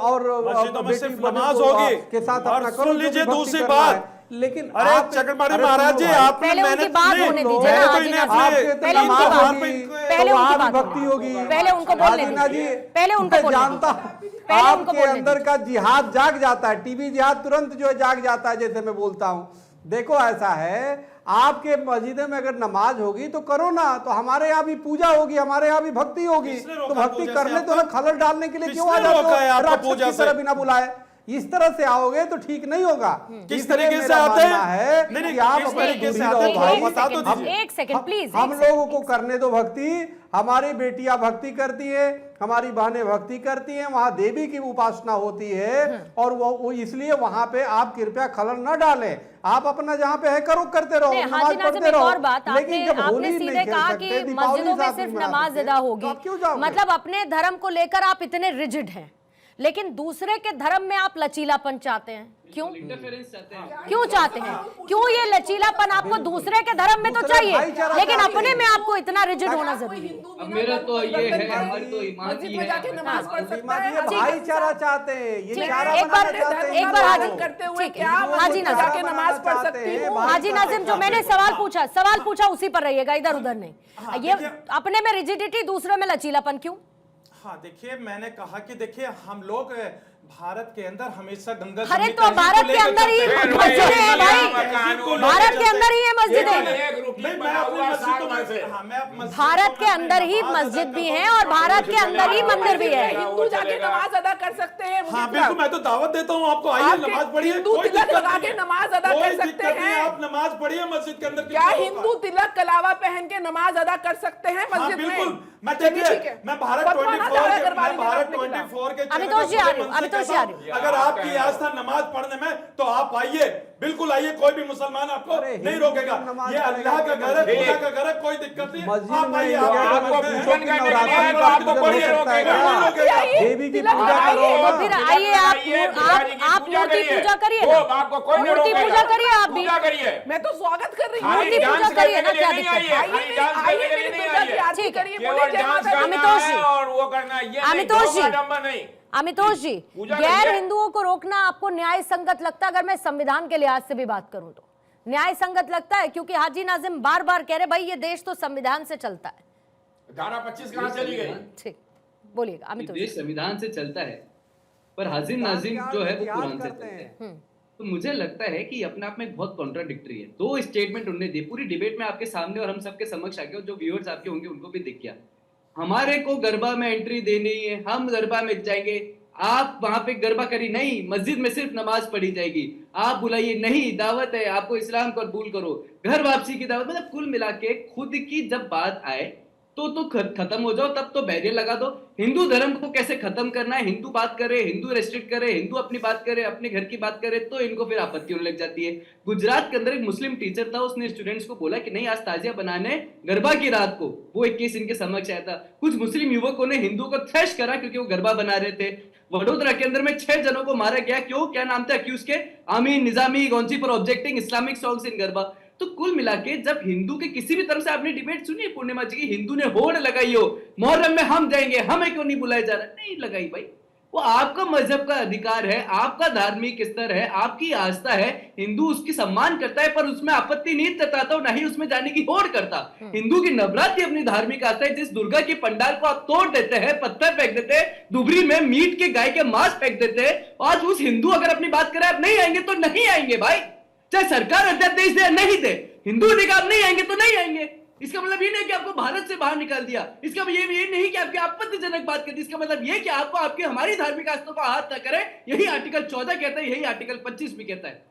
बेटी नमाज होगी के साथ अपना करो। सुन लीजिए दूसरी बात, लेकिन अरे चक्रपाणी महाराज जी आपने पहले उनकी बात होने दीजिए ना हाजी नाजिम, पहले उनकी भक्ति होगी, पहले उनको बोलने दीजिए, पहले उनको बोलने जानता पहले उनको आपके अंदर का जिहाद जाग जाता है, टीबी जिहाद तुरंत जो है जाग जाता है, जैसे मैं बोलता हूँ। देखो ऐसा है, आपके मस्जिद में अगर नमाज होगी तो करो ना, तो हमारे यहाँ भी पूजा होगी, हमारे यहाँ भी भक्ति होगी, तो भक्ति करने तो ना खलल डालने के लिए क्यों आ जाते हो राक्षस की तरह बिना बुलाए? इस तरह से आओगे तो ठीक नहीं होगा। किस तरीके से आते हैं? नहीं, आप किस तरीके से आते हैं बता तो दीजिए। एक सेकंड प्लीज, हम लोगों को करने दो भक्ति, हमारी बेटियां भक्ति करती है, हमारी बहनें भक्ति करती हैं, वहां देवी की उपासना होती है, और वो इसलिए वहां पे आप कृपया खलल न डालें, आप अपना जहाँ पे है करो, करते रहो, नमाज पढ़ते रहो। और बात लेकिन जब आपने सीधे कहा कि मस्जिदों में सिर्फ नमाज अदा होगी, मतलब अपने धर्म को लेकर आप इतने रिजिड हैं, लेकिन दूसरे के धर्म में आप लचीलापन चाहते हैं, क्यों? इंटरफेरेंस चाहते हैं। क्यों चाहते हैं? क्यों ये लचीलापन आपको दूसरे के धर्म में तो चाहिए, लेकिन अपने में आपको इतना रिजिड होना जरूरी है? अब मेरा तो ये है, हमारी तो ईमान ही है, जाके नमाज पढ़ सकता है। भाईचारा चाहते हैं, ये चारा एक बार बनाना करते हुए क्या हाजी नाजिम जाके नमाज पढ़ सकती हूँ। हाजी नाजिम जो मैंने सवाल पूछा उसी पर रहिएगा, इधर उधर नहीं। ये अपने में रिजिडिटी, दूसरे में लचीलापन क्यों? हाँ देखिए, मैंने कहा कि देखिए हम लोग भारत के अंदर हमेशा गंगा अरे तो भारत के अंदर ही मस्जिदें हैं भाई, भारत के अंदर ही है मस्जिदें, भारत के अंदर ही मस्जिद भी है और भारत के अंदर ही मंदिर भी है। हिंदू जाके नमाज अदा कर सकते हैं। हाँ बिल्कुल, मैं तो दावत देता हूँ आपको, आइए नमाज पढ़िए, हिंदू तिलक लगा के नमाज अदा कर सकते हैं। आप नमाज पढ़िए मस्जिद के अंदर। क्या हिंदू तिलक कलावा पहन के नमाज अदा कर सकते हैं मस्जिद में? बिल्कुल, मैं देखिए, मैं भारत 24 के अमितोष जी आ रही हूँ, अमितोष जी आ रही हूँ। अगर आपकी आस्था नमाज पढ़ने में, तो आप आइए, बिल्कुल आइए, कोई भी मुसलमान आपको नहीं रोकेगा। ये अल्लाह का घर है, खुदा का घर है, कोई दिक्कत नहीं। आप आइए, आपको पूजन करने के लिए तो आपको पढ़िए, देवी की पूजा करो, तो फिर आइए आप मूर्ति पूजा करिए, आपको कोई मूर्ति पूजा करिए, आप भी पूजा करिए। मैं तो स्वागत कर रही हूँ। मूर्ति पूजा करिए ना, क्या दिक्कत है? अमितोष जी, और वो करना ये अमितोष जी, नहीं। अमितोष जी, गैर हिंदुओं को रोकना आपको न्याय संगत लगता है? अगर मैं संविधान के लिहाज से भी बात करूं तो न्याय संगत लगता है? क्योंकि हाजी नाजिम बार बार कह रहे भाई ये देश तो संविधान से चलता है। धारा 25 कहां चली गई? ठीक, बोलिएगा अमितोष। देश संविधान से चलता है, पर हाजी नाजिम जो है वो कुरान से चलते हैं। तो मुझे लगता है कि अपने आप में बहुत कॉन्ट्राडिक्टरी है। दो स्टेटमेंट उन्होंने दिए, पूरी डिबेट में आपके सामने और हम सबके समक्ष आ गया, जो व्यूअर्स आपके होंगे उनको भी दिख गया। हमारे को गरबा में एंट्री देनी है, हम गरबा में जाएंगे, आप वहां पे गरबा करी नहीं, मस्जिद में सिर्फ नमाज पढ़ी जाएगी, आप बुलाइए नहीं, दावत है, आपको इस्लाम कबूल करो, घर वापसी की दावत। मतलब कुल मिला के खुद की जब बात आए तो खत्म हो जाओ, तब तो बैरियर लगा दो। हिंदू धर्म को कैसे खत्म करना है, हिंदू बात करे, हिंदू रेस्ट्रिक्ट करे, हिंदू अपनी बात करे, अपने घर की बात करे, तो इनको फिर आपत्ति होने लग जाती है। गुजरात के अंदर एक मुस्लिम टीचर था, उसने स्टूडेंट्स को बोला कि नहीं आज ताजिया बनाने गरबा की रात को, वो एक केस इनके समक्ष आया था। कुछ मुस्लिम युवकों ने हिंदुओं को थ्रैश करा क्योंकि वो गरबा बना रहे थे। वडोदरा के अंदर में 6 जनों को मारा गया, क्यों, क्या नाम था अक्यूज के? आमीन निजामी गौंसी for objecting Islamic songs in Garba. तो कुल मिला के जब हिंदू के किसी भी तरफ से आपने डिबेट सुनी है पूर्णिमा जी की, हिंदू ने होड़ लगाई हो मुहर्रम में हम जाएंगे, हमें क्यों नहीं बुलाया जा रहा? नहीं लगाई भाई, वो आपका मजहब का अधिकार है, आपका धार्मिक स्तर है, आपकी आस्था है, हिंदू उसकी सम्मान करता है, पर उसमें आपत्ति नहीं जताता, ना ही उसमें जाने की होड़ करता। हिंदू की नवरात्रि अपनी धार्मिक आस्था है, जिस दुर्गा की पंडाल को आप तोड़ देते हैं, पत्थर फेंक देते हैं, दुबरी में मीट के गाय के मांस फेंक देते हैं, आज उस हिंदू अगर अपनी बात करे आप नहीं आएंगे तो नहीं आएंगे भाई, चाहे सरकार अध्यादेश दे नहीं दे, हिंदू निकाल नहीं आएंगे तो नहीं आएंगे। इसका मतलब ये नहीं कि आपको भारत से बाहर निकाल दिया, इसका मतलब ये नहीं कि आपकी आपत्तिजनक बात करती, इसका मतलब ये कि आपको आपकी हमारी धार्मिक आस्था को हाथ न करे, यही आर्टिकल 14 कहता है, यही आर्टिकल 25 भी कहता है।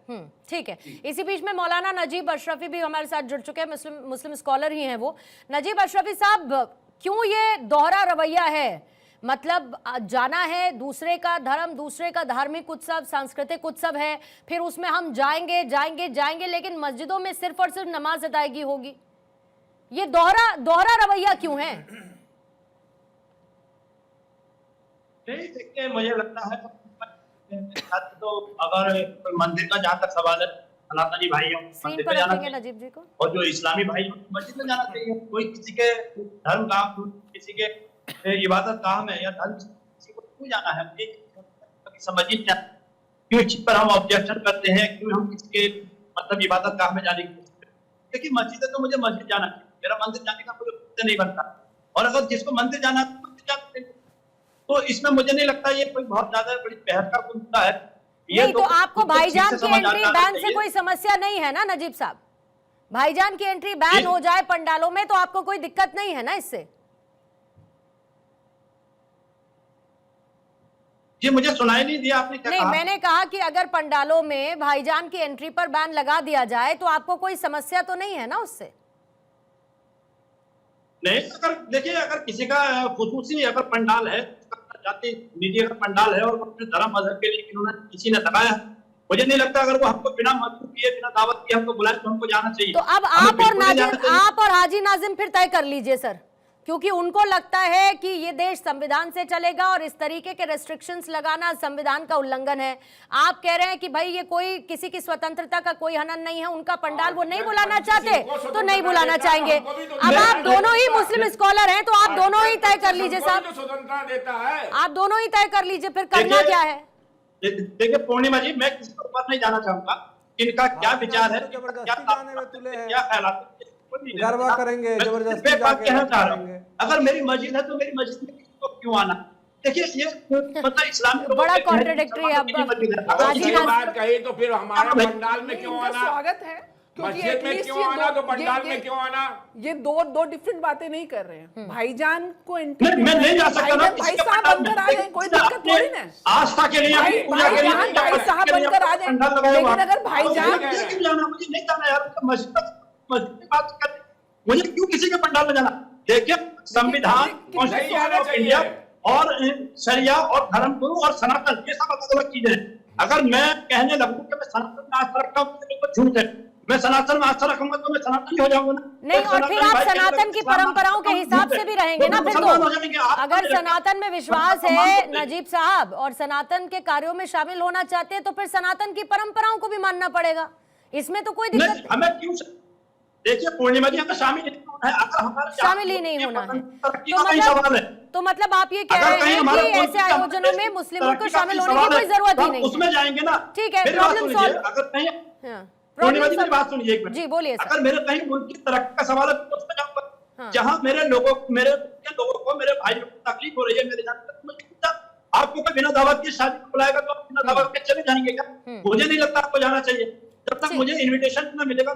ठीक है। इसी बीच में मौलाना नजीब अशरफी भी हमारे साथ जुड़ चुके हैं, मुस्लिम स्कॉलर ही हैं वो। नजीब अशरफी साहब, क्यों ये दोहरा रवैया है? मतलब जाना है दूसरे का धर्म, दूसरे का धार्मिक उत्सव, सांस्कृतिक उत्सव है, फिर उसमें हम जाएंगे जाएंगे जाएंगे, लेकिन मस्जिदों में सिर्फ और सिर्फ नमाज अदायगी होगी। ये दोहरा रवैया क्यों है? नहीं देखिए, मुझे लगता है तो अगर मंदिर का जहाँ तक सवाल है, सनातनी भाई मंदिर में जाना चाहिए नजीब जी को, और जो इस्लामी भाई मस्जिद में जाना चाहिए। कोई किसी के धर्म का, किसी के इबादत गाह में या धर्म किसी को क्यों जाना है, समझ ही नहीं। क्यों इस चीज पर हम ऑब्जेक्शन करते हैं, क्यों हम किसी के मतलब इबादत गाह में जाने की? देखिए मस्जिद है तो मुझे मस्जिद जाना चाहिए, मेरा मंदिर जाने का कोई नहीं बनता। और अगर जिसको मंदिर जाना है तो इसमें मुझे नहीं लगता ये कोई बहुत ज्यादा बड़ी बहस का मुद्दा है। ये तो आपको भाईजान की एंट्री बैन से कोई समस्या नहीं है ना नजीब साहब? भाईजान की एंट्री बैन हो जाए पंडालों में तो आपको कोई दिक्कत नहीं है ना इससे? जी मुझे सुनाई नहीं दिया आपने क्या नहीं, कहा? मैंने कहा कि अगर पंडालों में भाईजान की एंट्री पर बैन लगा दिया जाए तो आपको कोई समस्या तो नहीं है ना उससे? नहीं, अगर देखिए अगर किसी का खुसूसी अगर पंडाल है, जाति निजी अगर पंडाल है और अपने धर्म मजहब के लिए इन्होंने किसी ने लगाया, मुझे नहीं लगता अगर वो हमको बिना मजबूर किए, बिना दावत किए हमको बुलाए तो हमको जाना चाहिए। तो अब आप और हाजी नाजिम फिर तय कर लीजिए सर, क्योंकि उनको लगता है कि ये देश संविधान से चलेगा और इस तरीके के रेस्ट्रिक्शंस लगाना संविधान का उल्लंघन है। आप कह रहे हैं कि भाई ये कोई किसी की स्वतंत्रता का कोई हनन नहीं है, उनका पंडाल वो नहीं बुलाना चाहते तो नहीं बुलाना चाहेंगे। अब आप दोनों ही मुस्लिम स्कॉलर हैं तो आप दोनों ही तय कर लीजिए साहब, स्वतंत्रता देता है, आप दोनं ही तय कर लीजिए फिर करना क्या है। देखिए पूर्णिमा जी, मैं किसी के ऊपर नहीं जाना चाहूंगा, इनका क्या विचार है, क्या ख्याल गरबा करेंगे, जबरदस्ती कहना चाह रहा हूँ। अगर मेरी मस्जिद है तो मेरी मस्जिद में किसी को क्यों आना? देखिए ये मतलब इस्लाम बड़ा कॉन्ट्रडिक्टरी है। अगर ये बात कही तो फिर हमारे पंडाल में क्यों इनका आना? स्वागत है, क्योंकि मस्जिद में एटलीस्ट क्यों ये आना? दो- तो पंडाल ये- में क्यों आना? ये दो डिफरेंट बातें नहीं कर रहे हैं। भाईजान को मैं नहीं जा सकता ना भाई साहब बनकर आ जाए, कोई दिक्कत थोड़ी ना है। आस्था के लिए अपनी पूजा के लिए भाईजान भाई साहब बनकर आ जाए, लेकिन अगर भाईजान मुझे क्यों जाना? मुझे नहीं जाना यार, मस्जिद की बात कर, मुझे क्यों किसी के पंडाल में जाना? देखिए संविधान, कॉन्स्टिट्यूशन ऑफ इंडिया और शरिया और धर्म गुरु और सनातन, ये सब अलग अलग चीजें हैं। अगर मैं कहने लगूं कि मैं सनातन में आस्था रखता हूं तो झूठ है। मैं सनातन में आस्था रखूंगा तो मैं सनातन हो जाऊंगा ना। नहीं, और फिर आप सनातन की परंपराओं के हिसाब से भी रहेंगे ना फिर तो। अगर सनातन में विश्वास है नजीब साहब और सनातन के कार्यों में शामिल होना चाहते हैं तो फिर सनातन की परंपराओं को भी मानना पड़ेगा, इसमें तो कोई दिक्कत हमें क्यों? देखिए पूर्णिमा जी हमें शामिल नहीं होना है। अगर हमारे शामिल ही नहीं होना है तो मतलब आप ये कह अगर रहे कहीं हैं हमारा कि ऐसे कॉन्स्टिट्यूशन आयोजनों में मुस्लिमों को तरक्की का शामिल होने सवाल की कोई है, जरूरत तो ही हम नहीं उसमें जाएंगे ना। ठीक है, मेरी बात प्रॉब्लम सुनिए, सॉल्व। अगर कहीं हाँ, पूर्णिमा जी प्रॉब्लम मेरी बात सुनिए एक मिनट। जी बोलिए सर। अगर मेरे कहीं मुल्क की तरक्की का सवाल है तो उसमें जाऊंगा। जहां मेरे लोगों को मेरे भाइयों को तकलीफ हो रही है, मेरे जान आपको कोई बिना दावत की शादी को बुलाएगा तो आप बिना दावत के चले जाएंगे क्या? मुझे नहीं लगता आपको जाना चाहिए। जब तक मुझे इन्विटेशन न मिलेगा,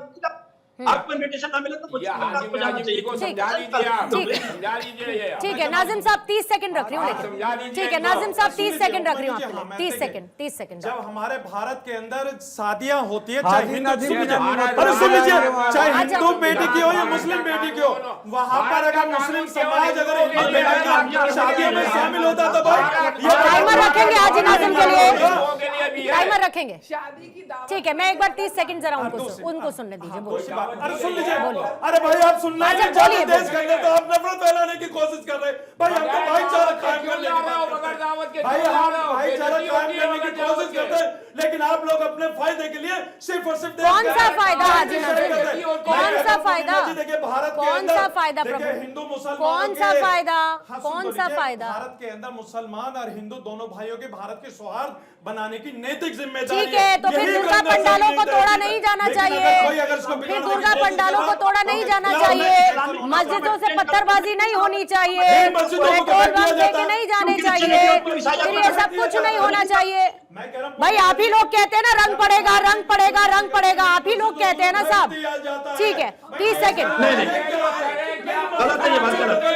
आपको इन्विटेशन ना मिले तो मुझे आपको जाना चाहिए। समझा लीजिए आप, समझा लीजिए ये। ठीक है नाजिम साहब 30 सेकंड रख रही हूँ, लेकिन ठीक है नाजिम साहब 30 सेकंड रख रही हूँ आपके लिए। 30 सेकंड जब हमारे भारत के अंदर शादियां होती है, हाजी चाहे नाजिम हिंदू की जमीन अरे सुन लीजिए, चाहे अच्छा। हिंदू बेटी की हो या मुस्लिम बेटी की हो, वहां पर अगर मुस्लिम समाज अगर हिंदू बेटी की शादियों में शामिल होता तो भाई टाइमर रखेंगे हाजी नाजिम के लिए, टाइमर रखेंगे। शादी की दावत ठीक है, मैं एक बार 30 सेकंड जरा उनको सुनने दीजिए। बोलिए अरे सुन लीजिए, अरे भाई आप सुनना अच्छा, है, बोलिए, देश के अंदर तो आप नफरत फैलाने की कोशिश कर रहे हैं। भाई हम तो भाईचारा कायम करने की बात करते हैं। भाई हम भाईचारा कायम करने की कोशिश करते हैं, लेकिन आप लोग अपने फायदे के लिए सिर्फ और सिर्फ कौन सा फायदा हाजी नाजिम? कौन सा फायदा? देखिए भारत के कौन सा अंदर फायदा देखिए प्रभु? हिंदू मुसलमान कौन सा फायदा? कौन सा फायदा? भारत के अंदर मुसलमान और हिंदू दोनों भाइयों के भारत के सौहार्द बनाने की नैतिक जिम्मेदारी ठीक है, तो फिर दुर्गा पंडालों को तोड़ा नहीं जाना चाहिए। फिर दुर्गा पंडालों को तोड़ा नहीं जाना चाहिए, मस्जिदों से पत्थरबाजी नहीं होनी चाहिए, पेट्रोल बम लेके नहीं जाने चाहिए, फिर ये सब कुछ नहीं होना चाहिए। भाई आप ही लोग कहते हैं ना रंग पड़ेगा, रंग पड़ेगा, रंग पड़ेगा, आप ही लोग कहते हैं ना साहब। ठीक है 30 सेकंड। गलत है ये बात, गलत है।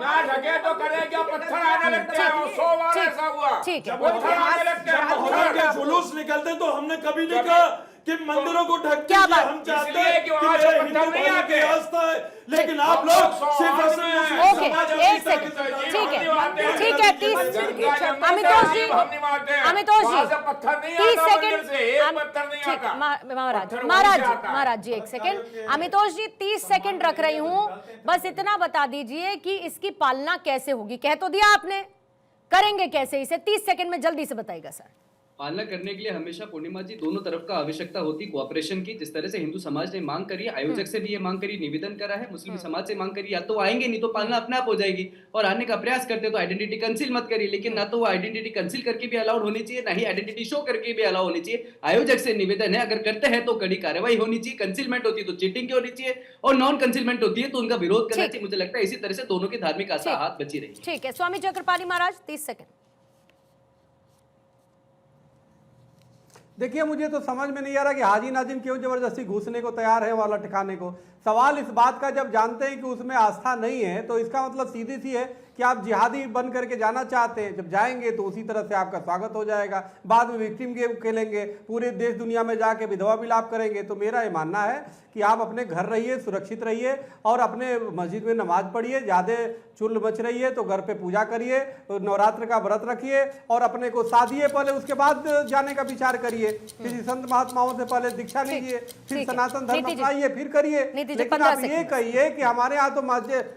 ना ढके तो करे क्या? पत्थर आने लगते हैं, 100 बार ऐसा हुआ। ठीक है, पत्थर आने लगते हैं, मोहर्रम के जुलूस निकलते तो हमने कभी नहीं कहा कि मंदिरों को ढक क्या बात? हम चाहते इसलिए हैं कि कि वहाँ मेरे से हिंदू पत्थर नहीं भाइयों की आते। आस्था है, लेकिन आप लोग सिर्फ और सिर्फ मुस्लिम ओके, समाज और एक ईसा की सेकंड, तरफ- ठीक है, ठीक है 30 अमितोष जी, अमितोष जी 30 सेकंड। ठीक महाराज जी एक सेकंड। अमितोष जी 30 सेकंड रख रही हूँ, बस इतना बता दीजिए कि इसकी पालना कैसे होगी। कह तो दिया आपने, करेंगे कैसे इसे? 30 सेकंड में जल्दी से बताइएगा सर। पालना करने के लिए हमेशा पूर्णिमा जी दोनों तरफ का आवश्यकता होती कोऑपरेशन की। जिस तरह से हिंदू समाज ने मांग करी है, आयोजक से भी ये मांग करी, निवेदन करा है, मुस्लिम समाज से मांग करी, या तो आएंगे नहीं तो पालना अपने आप हो जाएगी। और आने का प्रयास करते तो आइडेंटिटी कंसील मत करिए, लेकिन ना तो वो आइडेंटिटी कंसील करके भी अलाउड होनी चाहिए, ना ही आइडेंटिटी शो करके भी अलाउ होनी चाहिए। आयोजक से निवेदन है, अगर करते हैं तो कड़ी कार्रवाई होनी चाहिए, कंसीलमेंट होती है तो चीटिंग की होनी चाहिए, और नॉन कंसीलमेंट होती है तो उनका विरोध करना चाहिए। मुझे लगता है इसी तरह से दोनों की धार्मिक आस्था हाथ बची रही। ठीक है, स्वामी चक्रपाणी महाराज 30 सेकंड। देखिए मुझे तो समझ में नहीं आ रहा कि हाजी नाजिम क्यों जबरदस्ती घुसने को तैयार है वाला ठिकाने को। सवाल इस बात का, जब जानते हैं कि उसमें आस्था नहीं है तो इसका मतलब सीधी सी है कि आप जिहादी बन करके जाना चाहते हैं। जब जाएंगे तो उसी तरह से आपका स्वागत हो जाएगा, बाद में विक्टिम गेम खेलेंगे, पूरे देश दुनिया में जाके विधवा विलाप करेंगे। तो मेरा ये मानना है कि आप अपने घर रहिए, सुरक्षित रहिए और अपने मस्जिद में नमाज पढ़िए। ज़्यादा चुल मच रही है तो घर पे पूजा करिए, तो नवरात्र का व्रत रखिए और अपने को साधिए पहले, उसके बाद जाने का विचार करिए। किसी संत महात्माओं से पहले दीक्षा लीजिए, फिर सनातन धर्म अपनाइए, फिर करिए। लेकिन आप ये कहिए कि हमारे यहाँ तो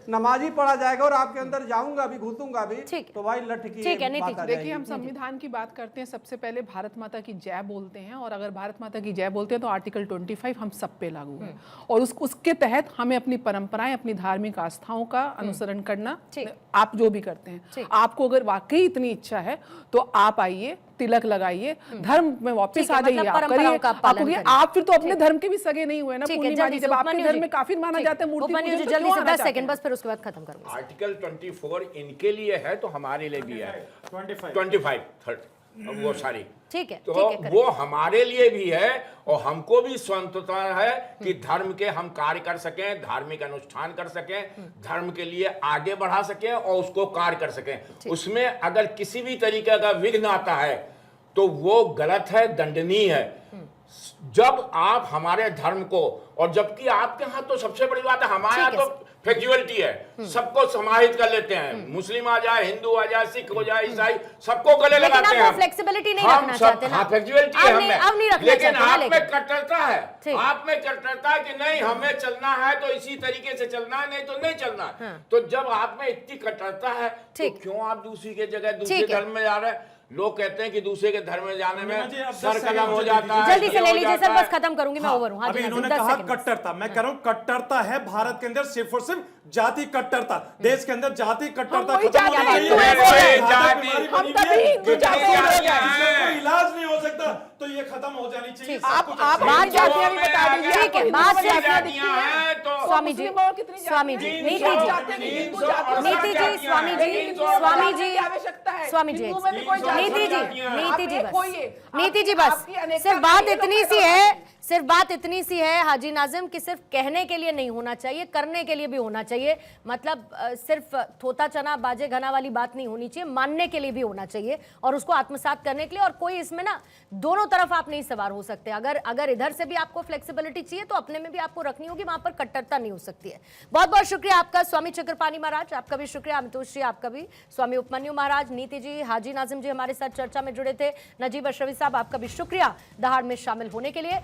नमाज ही पढ़ा जाएगा और आपके अंदर जाऊंगा भी, घुसूंगा भी, तो भाई लठ की बात आ देखिए जाएगी। हम संविधान की बात करते हैं, सबसे पहले भारत माता की जय बोलते हैं, और अगर भारत माता की जय बोलते हैं तो आर्टिकल 25 हम सब पे लागू है, और उसके तहत हमें अपनी परंपराएं, अपनी धार्मिक आस्थाओं का अनुसरण करना, आप जो भी करते हैं। आपको अगर वाकई इतनी इच्छा है तो आप आइए, तिलक लगाइए, धर्म में वापस ठीक है, आ जाइए, मतलब आप परंपराओं करिए, का आप पालन करिए। करिए। आप फिर तो अपने धर्म के भी सगे नहीं हुए ना ठीक है, पूर्णिमा जल्दी जी, से जब आपके उपमन्यु धर्म जी। में काफिर माना ठीक जाता है मूर्ति उपमन्यु जी पूजन, तो जल्दी क्यों से आना 10 चाहते सेकंड हैं? बस, फिर उसके बाद खत्म करूंगा। आर्टिकल 24 इनके लिए है तो हमारे लिए भी है 25 25 वो सारी ठीक है, तो ठीक है, करेक्ट। वो हमारे लिए भी है और हमको भी स्वतंत्रता है कि धर्म के हम कार्य कर सकें, धार्मिक अनुष्ठान कर सकें, धर्म के लिए आगे बढ़ा सकें और उसको कार्य कर सकें। उसमें अगर किसी भी तरीके का विघ्न आता है तो वो गलत है, दंडनीय है। जब आप हमारे धर्म को, और जबकि आपके यहाँ तो सबसे बड़ी बात है, हमारे यहाँ ठीक है, तो फ्लेक्सिबिलिटी है, सबको समाहित कर लेते हैं, मुस्लिम आ जाए, हिंदू आ जाए, सिख हो जाए, ईसाई, सबको गले लेकिन लगाते आप हैं। वो हम। फ्लेक्सिबिलिटी नहीं हम रखना सब- चाहते ना। हाँ, फ्लेक्सिबिलिटी आप है नहीं- हमें, आप नहीं रखना लेकिन चाहते ना, आप में लेकिन। कट्टरता है, ठीक। आप में कट्टरता है कि नहीं हमें चलना है तो इसी तरीके से चलना है, नहीं तो नहीं चलना है। हाँ। तो जब आप में इतनी कट्टरता है तो ठीक। क्यों आप दूसरी के जगह दूसरे ठीक है। धर्म में जा रहे हैं? लोग कहते हैं कि दूसरे के धर्म में जाने पूर्णिमा जी, में अब 10 सर सेकंड कदम हो मुझे जाता है, जल्दी से ये ले हो लीजिए सर, जाता बस है। खत्म करूंगी मैं, ओवर हूं। हाँ जी, अभी हाँ जी, इन्होंने 10 कहा सेकंड बस। कट्टरता, मैं कह रहा हूं कट्टरता है भारत के अंदर सिर्फ और सिर्फ जाति कट्टरता, देश के अंदर जाति कट्टरता वही खत्म चाहते होना हैं, चाहिए। हिंदू है, ऐसे बोले। घातक जाति- बीमारी हम बनी तभी हुई है, हिंदू कि जाते जिसका हैं। कोई इलाज नहीं हो सकता, तो ये खत्म हो जानी चाहिए। ठीक। सब आप कुछ आप अच्छा बात है। जातियां भी बता दीजिए। ठीक है, आपको बात हिंदू जातियां दिखती जातियां हैं? हैं तो स्वामी जी, मुस्लिम और कितनी स्वामी जी, जातियां हैं? नीति हिंदू जी, जाते हैं, हिंदू जाते हैं। नीति जी, स्वामी जी, स्वामी जी, की आवश्यकता है। स्वामी जी, हिंदू में भी कोई जाति नीति जी, नहीं है। नीति जी आप एक बस, होइए। नीति जी आपकी- बस, आपकी अनेकता सिर्फ बात में ये इतनी लोग सी पैदा है, होते हैं। सिर्फ बात इतनी सी है हाजी नाजिम कि सिर्फ कहने के लिए नहीं होना चाहिए, करने के लिए भी होना चाहिए। मतलब सिर्फ थोता चना बाजे घना वाली बात नहीं होनी चाहिए, मानने के लिए भी होना चाहिए और उसको आत्मसात करने के लिए। और कोई इसमें ना दोनों तरफ आप नहीं सवार हो सकते। अगर इधर से भी आपको फ्लेक्सिबिलिटी चाहिए तो अपने में भी आपको रखनी होगी, वहां पर कट्टरता नहीं हो सकती है। बहुत बहुत शुक्रिया आपका स्वामी चक्रपाणी महाराज, आपका भी शुक्रिया अमितोष जी, आपका भी स्वामी उपमन्यु महाराज, नीति जी, हाजी नाजिम जी हमारे साथ चर्चा में जुड़े थे, नजीब अशरफी साहब आपका भी शुक्रिया दहाड़ में शामिल होने के लिए।